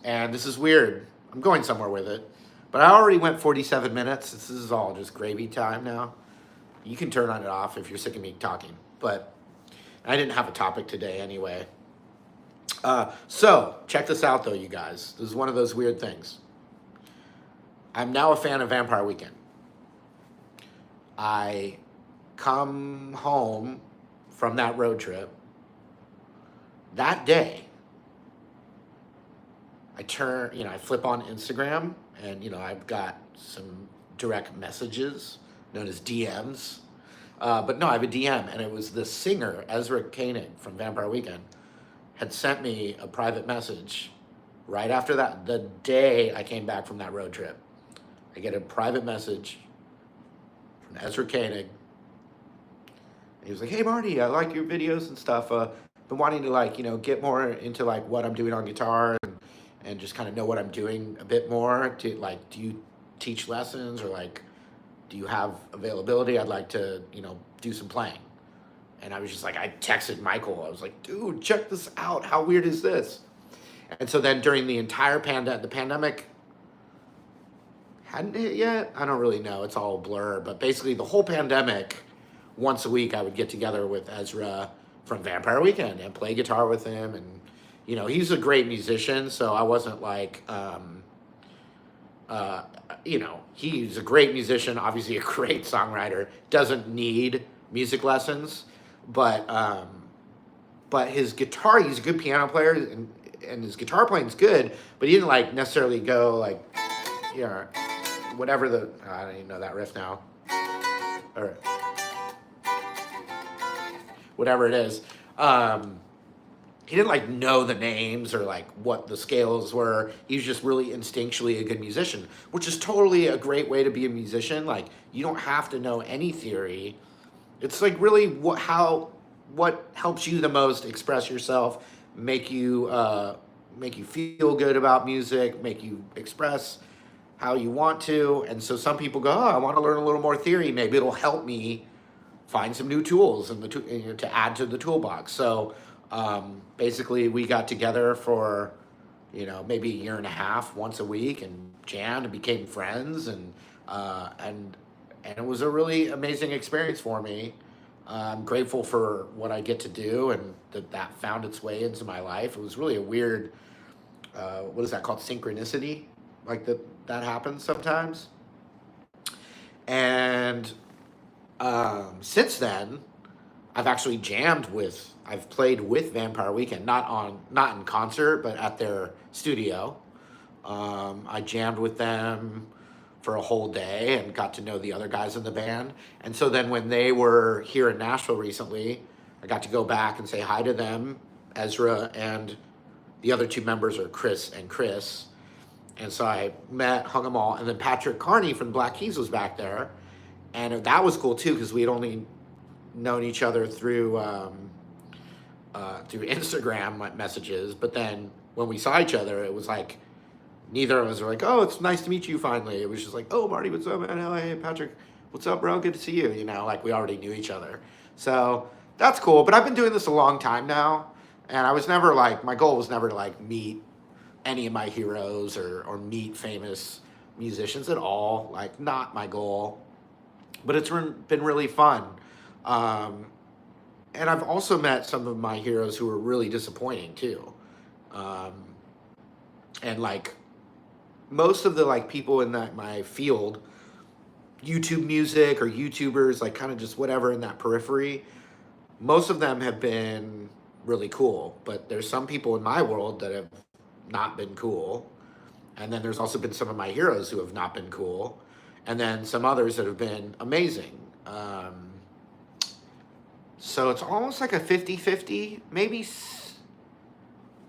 And this is weird. I'm going somewhere with it. But I already went 47 minutes. This is all just gravy time now. You can turn on it off if you're sick of me talking. But I didn't have a topic today anyway. So, check this out though, you guys. This is one of those weird things. I'm now a fan of Vampire Weekend. I come home from that road trip. That day, I flip on Instagram, and, I've got some direct messages known as DMs. But no, I have a DM, and it was the singer, Ezra Koenig from Vampire Weekend, had sent me a private message right after that, the day I came back from that road trip. I get a private message from Ezra Koenig. He was like, hey, Marty, I like your videos and stuff. Been wanting to, get more into, what I'm doing on guitar and just kind of know what I'm doing a bit more. Do you teach lessons, or, do you have availability? I'd like to, do some playing. And I was just I texted Michael. I was like, dude, check this out. How weird is this? And so then during the entire the pandemic hadn't hit yet. I don't really know. It's all a blur. But basically, the whole pandemic, once a week, I would get together with Ezra from Vampire Weekend and play guitar with him. And, you know, he's a great musician. So I wasn't like, you know, he's a great musician, obviously a great songwriter, doesn't need music lessons. But his guitar, he's a good piano player, and his guitar playing's good, but he didn't like necessarily go like, you know, whatever the, I don't even know that riff now, or whatever it is. He didn't like know the names or like what the scales were. He was just really instinctually a good musician, which is totally a great way to be a musician. Like, you don't have to know any theory. It's like really what helps you the most express yourself, make you feel good about music, make you express how you want to. And so some people go, oh, I want to learn a little more theory. Maybe it'll help me find some new tools and to add to the toolbox. So basically, we got together for, you know, maybe a year and a half, once a week, and jammed and became friends, and it was a really amazing experience for me. I'm grateful for what I get to do, and that found its way into my life. It was really a weird, what is that called? Synchronicity, like that happens sometimes. And since then, I've actually I've played with Vampire Weekend, not in concert, but at their studio. I jammed with them for a whole day and got to know the other guys in the band. And so then when they were here in Nashville recently, I got to go back and say hi to them. Ezra and the other two members are Chris and Chris. And so I hung them all. And then Patrick Carney from Black Keys was back there. And that was cool too, because we had only known each other through Instagram messages. But then when we saw each other, it was like, neither of us were like, oh, it's nice to meet you finally. It was just like, oh, Marty, what's up, man? Oh, hey, Patrick, what's up, bro? Good to see you. You know, like we already knew each other. So that's cool. But I've been doing this a long time now. And I was never like, my goal was never to like meet any of my heroes or meet famous musicians at all. Like, not my goal. But it's been really fun. And I've also met some of my heroes who were really disappointing too. And like, most of the like people in my field, YouTube music or YouTubers, like kind of just whatever in that periphery, most of them have been really cool. But there's some people in my world that have not been cool. And then there's also been some of my heroes who have not been cool. And then some others that have been amazing. So it's almost like a 50-50, maybe.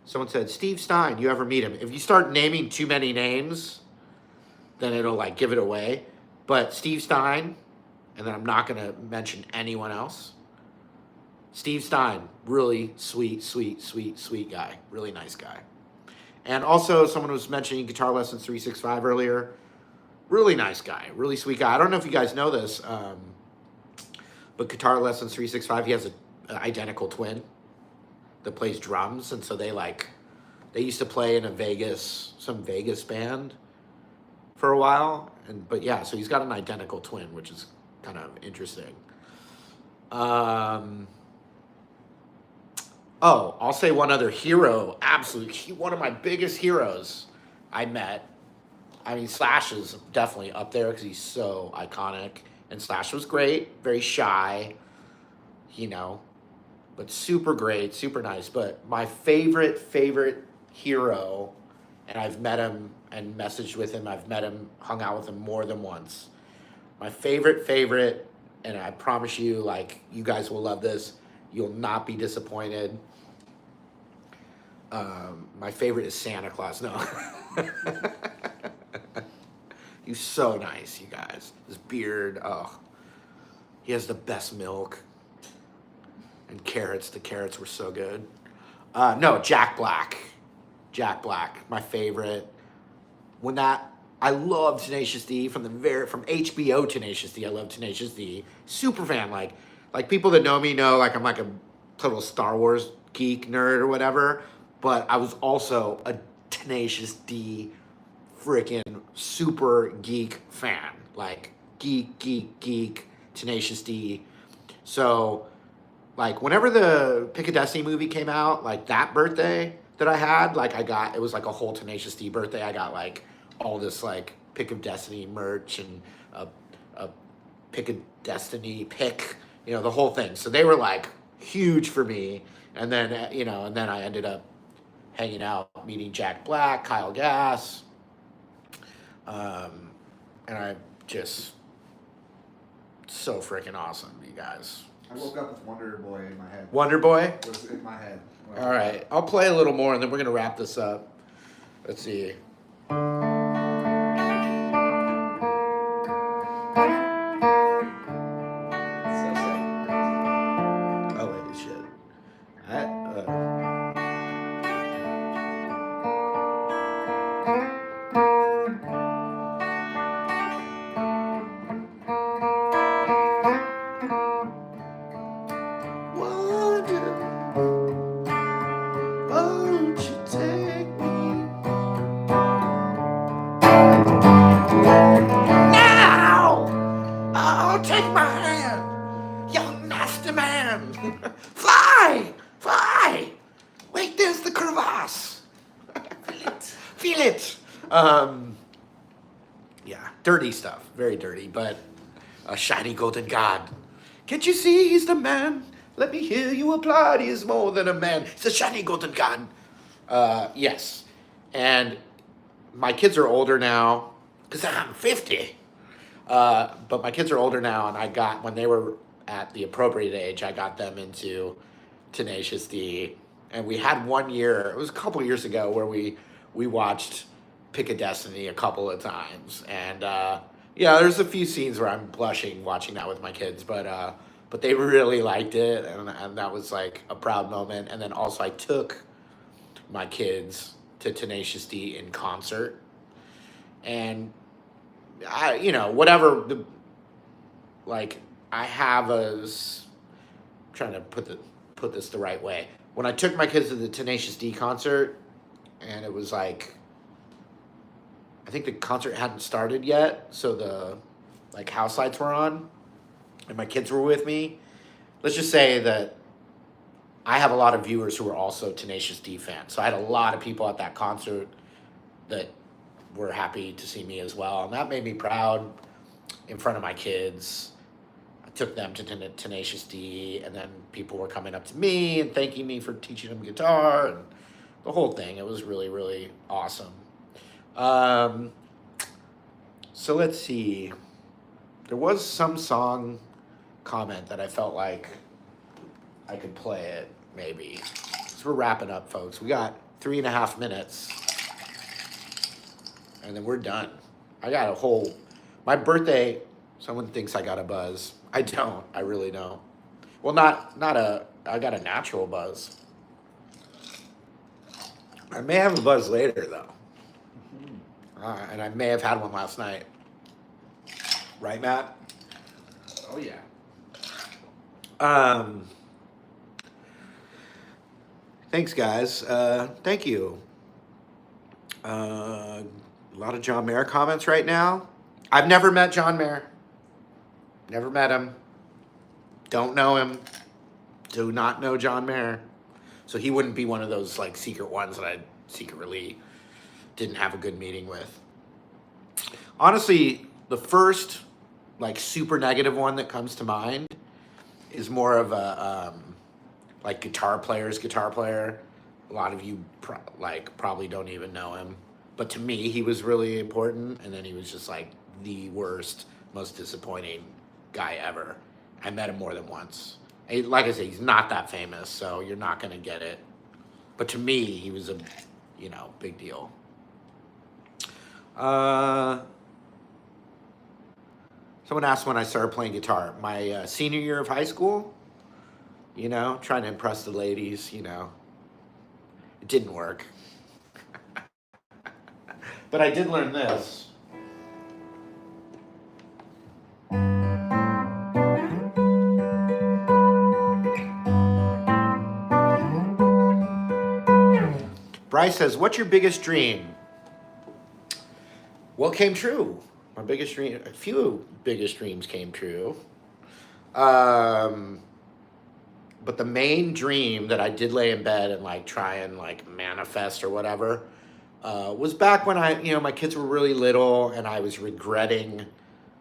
Someone said, Steve Stein, you ever meet him? If you start naming too many names, then it'll like give it away. But Steve Stein, and then I'm not going to mention anyone else. Steve Stein, really sweet guy. Really nice guy. And also someone was mentioning Guitar Lessons 365 earlier. Really nice guy, really sweet guy. I don't know if you guys know this, but Guitar Lessons 365, he has an identical twin that plays drums, and so they used to play in some Vegas band for a while, but yeah, so he's got an identical twin, which is kind of interesting. Oh, I'll say one other hero, one of my biggest heroes I met. I mean, Slash is definitely up there because he's so iconic, and Slash was great, very shy, you know, but super great, super nice. But my favorite hero, and I've met him and messaged with him, I've met him, hung out with him more than once. My favorite, and I promise you, like, you guys will love this. You'll not be disappointed. My favorite is Santa Claus. No. He's so nice, you guys. His beard, oh. He has the best milk. And carrots. The carrots were so good. No, Jack Black. Jack Black, my favorite. I love Tenacious D from HBO Tenacious D. I love Tenacious D. Super fan. Like people that know me know, like I'm like a total Star Wars geek nerd or whatever. but I was also a Tenacious D freaking super geek fan. Like geek, Tenacious D. So like whenever the Pick of Destiny movie came out, like that birthday that I had, like it was like a whole Tenacious D birthday. I got like all this like Pick of Destiny merch and a Pick of Destiny pick, the whole thing. So they were like huge for me. And then, and then I ended up hanging out, meeting Jack Black, Kyle Gass. And I just, so freaking awesome, you guys. I woke up with Wonder Boy in my head. Wonder Boy? It was in my head. All right. I'll play a little more and then we're going to wrap this up. Let's see. So sick. Oh, wait, shit. Won't you take me now? Oh, take my hand, young nasty man. Fly, fly. Wait, there's the crevasse. Feel it. Yeah, dirty stuff, very dirty, but a shiny golden god. Can't you see he's the man? Let me hear you applaud. He is more than a man. He's a shiny golden god. Yes. And my kids are older now, because I'm 50. But my kids are older now, and when they were at the appropriate age, I got them into Tenacious D. And we had 1 year, it was a couple years ago, where we watched Pick of Destiny a couple of times. And there's a few scenes where I'm blushing watching that with my kids, but they really liked it, and that was like a proud moment. And then also I took my kids to Tenacious D in concert, and I trying to put this the right way. When I took my kids to the Tenacious D concert, and it was like, I think the concert hadn't started yet, so the like house lights were on, and my kids were with me. Let's just say that I have a lot of viewers who are also Tenacious D fans. So I had a lot of people at that concert that were happy to see me as well, and that made me proud in front of my kids. I took them to Tenacious D, and then people were coming up to me and thanking me for teaching them guitar and the whole thing. It was really, really awesome. So let's see. There was some song comment that I felt like I could play it, maybe. So we're wrapping up, folks. We got 3.5 minutes, and then we're done. I got my birthday, someone thinks I got a buzz. I don't. I really don't. Well, I got a natural buzz. I may have a buzz later, though. And I may have had one last night. Right, Matt? Oh, yeah. Thanks, guys. Thank you. A lot of John Mayer comments right now. I've never met John Mayer. Never met him. Don't know him. Do not know John Mayer. So he wouldn't be one of those like secret ones that I secretly didn't have a good meeting with. Honestly, the first like super negative one that comes to mind is more of a like guitar player. A lot of you probably don't even know him, but to me he was really important, and then he was just like the worst, most disappointing guy ever. I met him more than once. Like I said, he's not that famous, so you're not gonna get it. But to me, he was a big deal. Someone asked when I started playing guitar. My senior year of high school, trying to impress the ladies, it didn't work. But I did learn this. Bryce says, what's your biggest dream? What came true? My biggest dream, a few biggest dreams came true. But the main dream that I did lay in bed and like try and like manifest or whatever was back when my kids were really little and I was regretting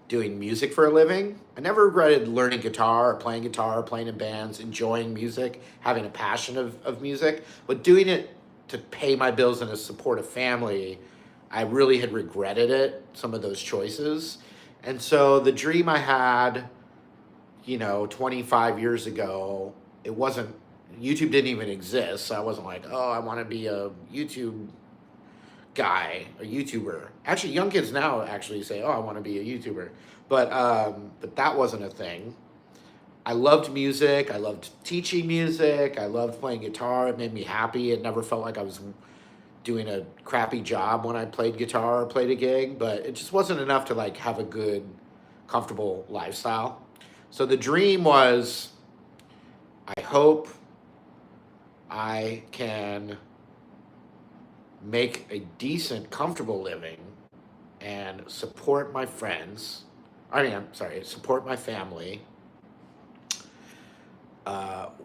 doing music for a living. I never regretted learning guitar, playing in bands, enjoying music, having a passion of music, but doing it to pay my bills and to support a family, I really had regretted it, some of those choices. And so the dream I had, 25 years ago, YouTube didn't even exist. So I wasn't like, oh, I want to be a YouTube guy, a YouTuber. Actually, young kids now actually say, oh, I want to be a YouTuber. But that wasn't a thing. I loved music. I loved teaching music. I loved playing guitar. It made me happy. It never felt like I was doing a crappy job when I played guitar or played a gig, but it just wasn't enough to like have a good, comfortable lifestyle. So the dream was, I hope I can make a decent, comfortable living and support my friends. Support my family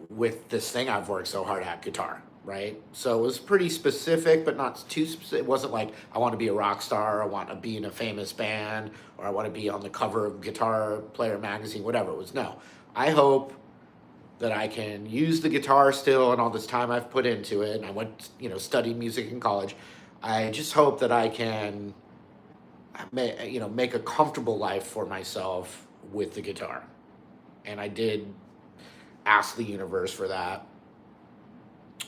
with this thing I've worked so hard at, guitar, right? So it was pretty specific, but not too specific. It wasn't like I want to be a rock star, I want to be in a famous band, or I want to be on the cover of Guitar Player magazine, whatever it was. No, I hope that I can use the guitar still and all this time I've put into it. And I went, studied music in college. I just hope that I can, make a comfortable life for myself with the guitar. And I did ask the universe for that.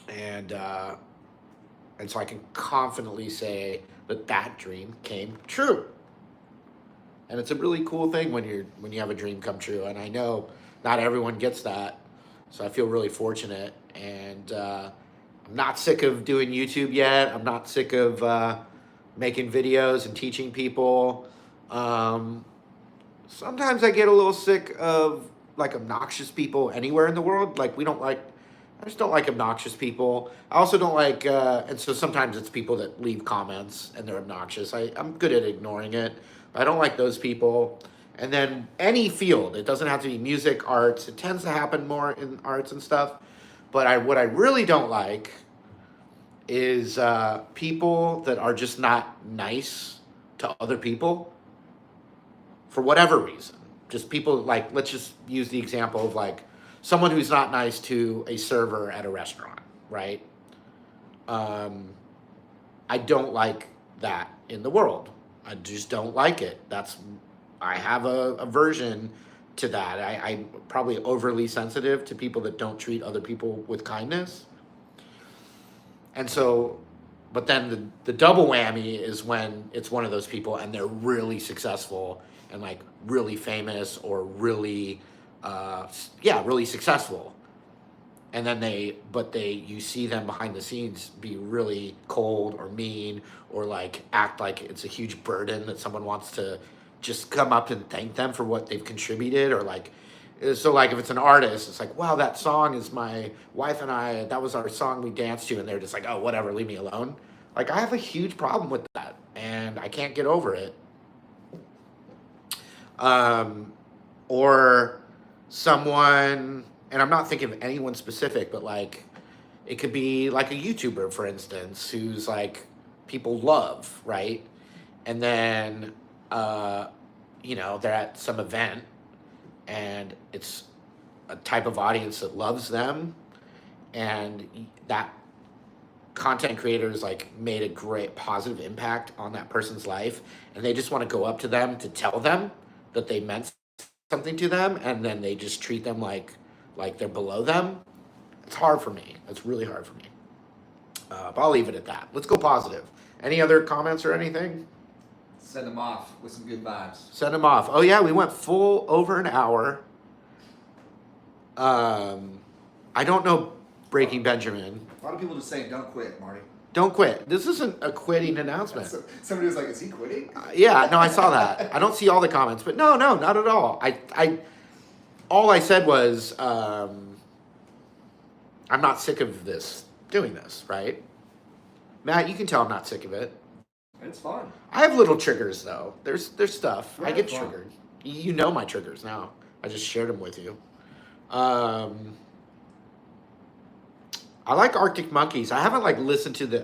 And so I can confidently say that dream came true. And it's a really cool thing when you have a dream come true. And I know not everyone gets that. So I feel really fortunate, and I'm not sick of doing YouTube yet. I'm not sick of making videos and teaching people. Sometimes I get a little sick of like obnoxious people anywhere in the world. Like I just don't like obnoxious people. I also don't like, and so sometimes it's people that leave comments and they're obnoxious. I'm good at ignoring it, but I don't like those people. And then any field, it doesn't have to be music, arts. It tends to happen more in arts and stuff. But what I really don't like is people that are just not nice to other people for whatever reason. Just people like, let's just use the example of like someone who's not nice to a server at a restaurant, right? I don't like that in the world. I just don't like it. I have a aversion to that. I'm probably overly sensitive to people that don't treat other people with kindness. And so, but then the double whammy is when it's one of those people and they're really successful and like really famous or really, really successful. And then you see them behind the scenes be really cold or mean or like act like it's a huge burden that someone wants to just come up and thank them for what they've contributed, or like, so like if it's an artist, it's like, wow, that song is my wife and I, that was our song we danced to, and they're just like, oh, whatever, leave me alone. Like I have a huge problem with that and I can't get over it. Or someone, and I'm not thinking of anyone specific, but like it could be like a YouTuber, for instance, who's like people love, right? And then they're at some event and it's a type of audience that loves them, and that content creators like made a great positive impact on that person's life, and they just want to go up to them to tell them that they meant something to them, and then they just treat them like they're below them. It's hard for me. It's really hard for me. But I'll leave it at that. Let's go positive. Any other comments or anything? Send them off with some good vibes. Send them off. Oh yeah, we went full over an hour. I don't know Breaking Benjamin. A lot of people just saying, "Don't quit, Marty." Don't quit. This isn't a quitting announcement. So, somebody was like, "Is he quitting?" Yeah, no, I saw that. I don't see all the comments, but no, not at all. All I said was, I'm not sick of doing this, right? Matt, you can tell I'm not sick of it. It's fun. I have little triggers though. There's stuff. Yeah, I get it's fun. triggered. You know my triggers now. I just shared them with you. I like Arctic Monkeys. I haven't I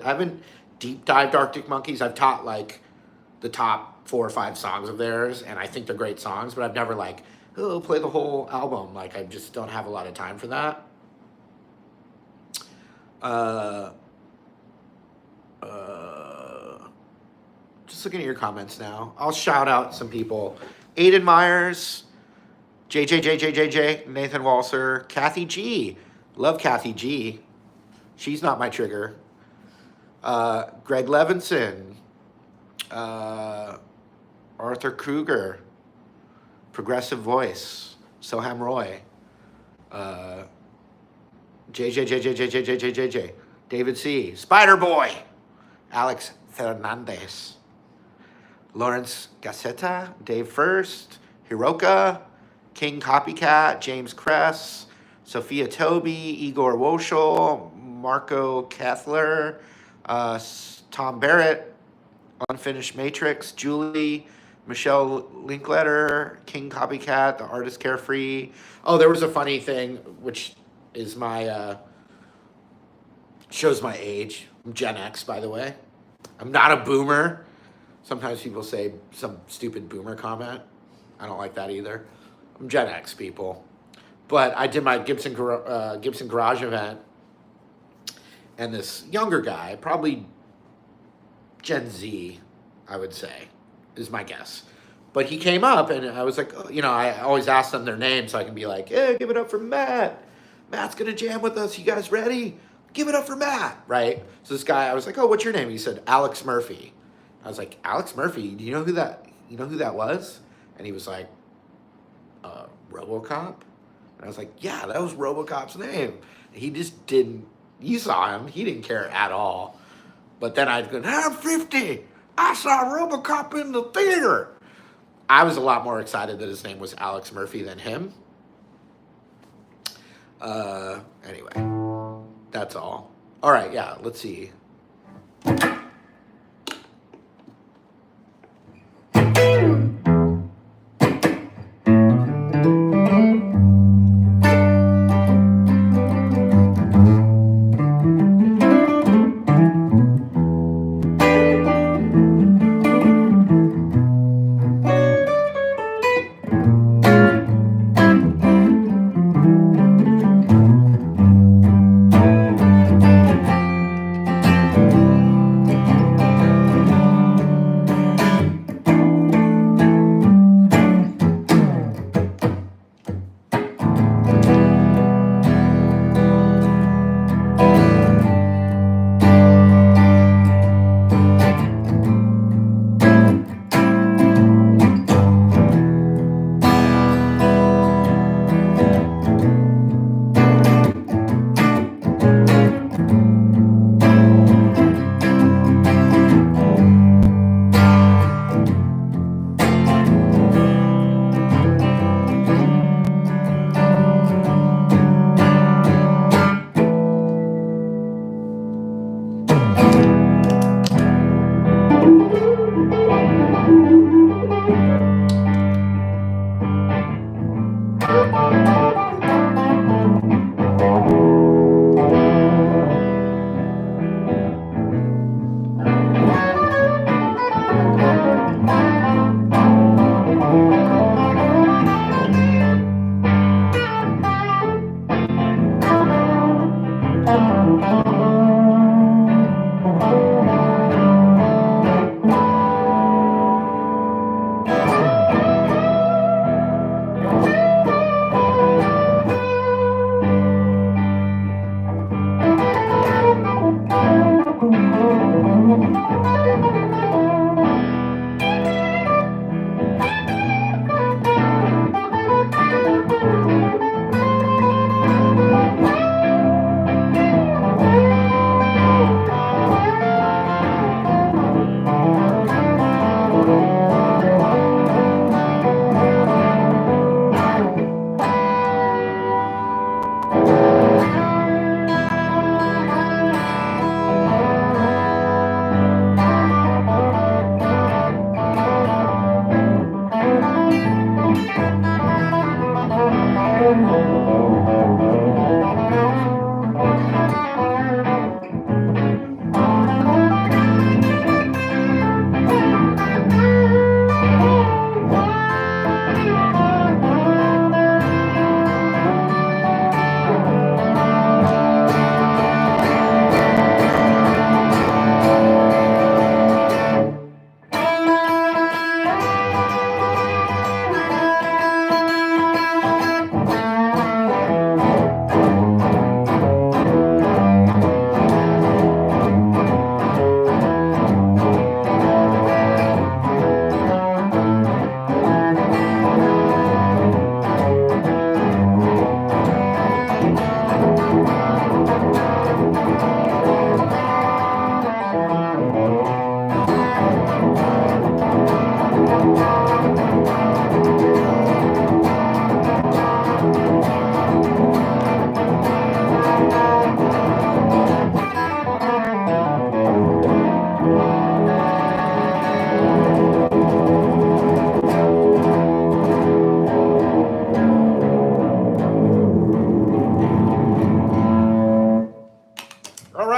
haven't deep dived Arctic Monkeys. I've taught like the top 4 or 5 songs of theirs, and I think they're great songs, but I've never like, oh, play the whole album. Like I just don't have a lot of time for that. Just looking at your comments now. I'll shout out some people. Aiden Myers, JJ, Nathan Walser, Kathy G. Love Kathy G. She's not my trigger. Greg Levinson, Arthur Kruger, Progressive Voice, Soham Roy, JJ, David C, Spider Boy, Alex Fernandez, Lawrence Gazzetta, Dave First, Hiroka, King Copycat, James Kress, Sophia Toby, Igor Woschel, Marco Kethler, Tom Barrett, Unfinished Matrix, Julie, Michelle Linkletter, King Copycat, The Artist Carefree. Oh, there was a funny thing, which is shows my age. I'm Gen X, by the way. I'm not a boomer. Sometimes people say some stupid boomer comment. I don't like that either. I'm Gen X, people. But I did my Gibson Garage event, and this younger guy, probably Gen Z, I would say, is my guess. But he came up, and I was like, oh, I always ask them their name so I can be like, hey, give it up for Matt. Matt's going to jam with us. You guys ready? Give it up for Matt, right? So this guy, I was like, oh, what's your name? He said, Alex Murphy. I was like, Alex Murphy, do you know who that was? And he was like, RoboCop? And I was like, yeah, that was RoboCop's name. He just didn't, you saw him, he didn't care at all. But then I'd go, I'm 50. I saw RoboCop in the theater. I was a lot more excited that his name was Alex Murphy than him. Anyway, that's all. All right, yeah, let's see.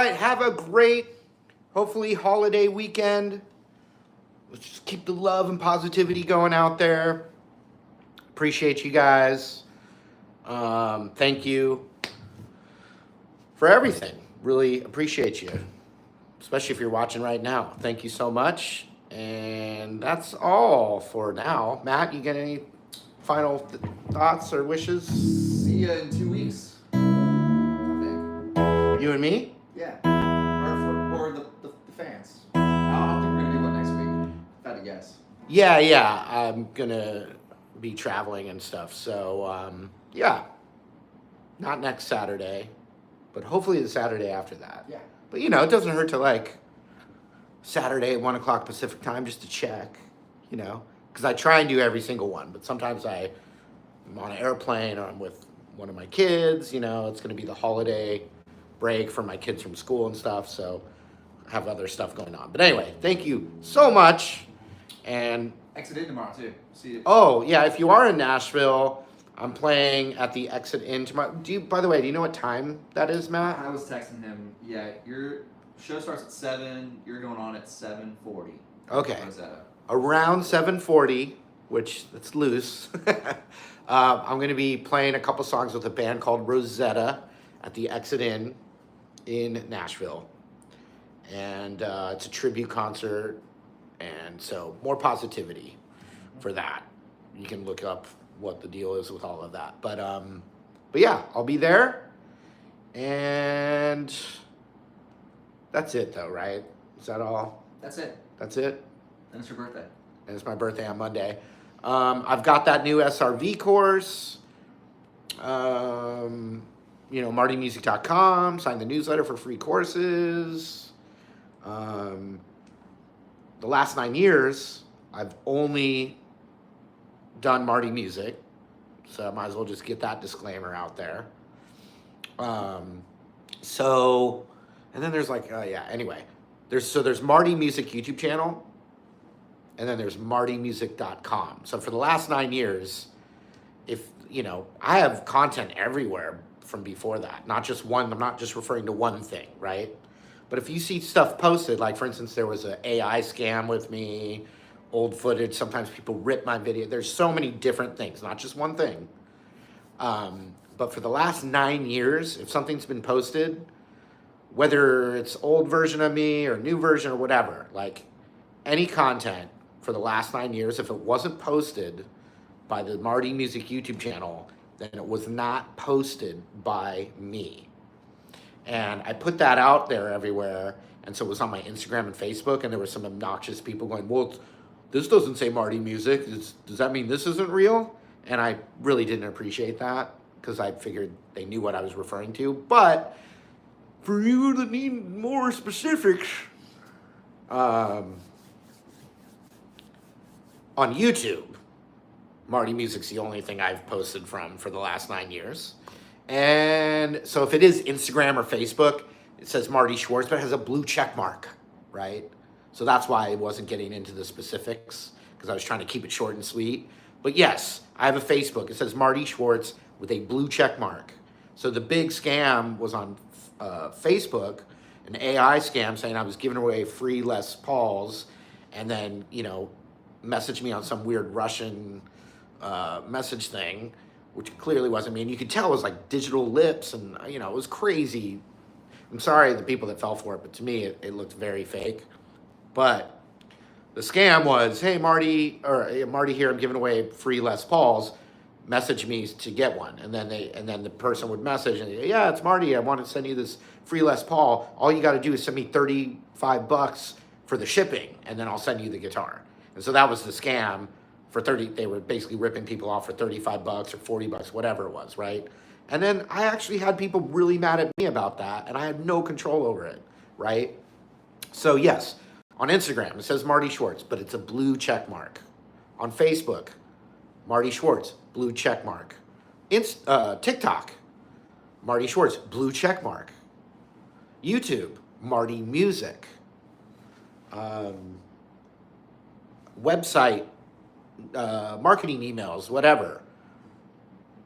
right, have a great, hopefully, holiday weekend. Let's just keep the love and positivity going out there. Appreciate you guys. Thank you for everything. Really appreciate you, especially if you're watching right now. Thank you so much. And that's all for now. Matt, you got any final thoughts or wishes? See ya in 2 weeks. I think. You and me? Yeah. Or the fans. I don't think we're gonna do one next week. If I had to guess. Yeah. I'm gonna be traveling and stuff. So, yeah. Not next Saturday, but hopefully the Saturday after that. Yeah. But, it doesn't hurt to, like, Saturday at 1 o'clock Pacific time just to check, because I try and do every single one, but sometimes I'm on an airplane or I'm with one of my kids, it's going to be the holiday break for my kids from school and stuff, so I have other stuff going on. But anyway, thank you so much. And Exit in tomorrow too. See you. oh yeah, if you are in Nashville, I'm playing at the Exit Inn tomorrow. By the way, do you know what time that is, Matt? I was texting him. Yeah, your show starts at 7. You're going on at 7:40. Okay. Rosetta. Around 7:40, which that's loose. I'm going to be playing a couple songs with a band called Rosetta at the Exit Inn in Nashville. And it's a tribute concert. And so more positivity for that. You can look up what the deal is with all of that. But yeah, I'll be there. And that's it though, right? Is that all? That's it. That's it? And it's your birthday. And it's my birthday on Monday. I've got that new SRV course. MartyMusic.com. Sign the newsletter for free courses. The last 9 years, I've only done Marty Music. So I might as well just get that disclaimer out there. And then there's anyway. There's Marty Music YouTube channel. And then there's martymusic.com. So for the last 9 years, I have content everywhere from before that. Not just one, I'm not just referring to one thing, right? But if you see stuff posted, like for instance, there was an AI scam with me, old footage, sometimes people rip my video. There's so many different things, not just one thing. But for the last 9 years, if something's been posted, whether it's old version of me or new version or whatever, like any content for the last 9 years, if it wasn't posted by the Marty Music YouTube channel, then it was not posted by me. And I put that out there everywhere, and so it was on my Instagram and Facebook, and there were some obnoxious people going, well, this doesn't say Marty Music. Does that mean this isn't real? And I really didn't appreciate that, because I figured they knew what I was referring to. But for you that need more specifics, on YouTube, Marty Music's the only thing I've posted from for the last 9 years. And so if it is Instagram or Facebook, it says Marty Schwartz, but it has a blue check mark, right? So that's why I wasn't getting into the specifics, because I was trying to keep it short and sweet. But yes, I have a Facebook. It says Marty Schwartz with a blue check mark. So the big scam was on Facebook, an AI scam saying I was giving away free Les Pauls, and then, messaged me on some weird Russian message thing, which clearly wasn't me. And you could tell it was like digital lips, and, it was crazy. I'm sorry the people that fell for it, but to me, it looked very fake. But the scam was, hey, Marty here, I'm giving away free Les Pauls. Message me to get one. And then the person would message and say, yeah, it's Marty. I want to send you this free Les Paul. All you got to do is send me $35 for the shipping, and then I'll send you the guitar. And so that was the scam for 30. They were basically ripping people off for $35 or $40, whatever it was, right? And then I actually had people really mad at me about that, and I had no control over it, right? So yes, on Instagram, it says Marty Schwartz, but it's a blue check mark. On Facebook, Marty Schwartz, blue check mark. TikTok, Marty Schwartz, blue check mark. YouTube, Marty Music. Website, marketing emails, whatever.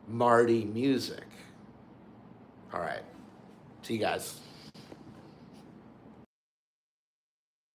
Marty Music. All right. See you guys.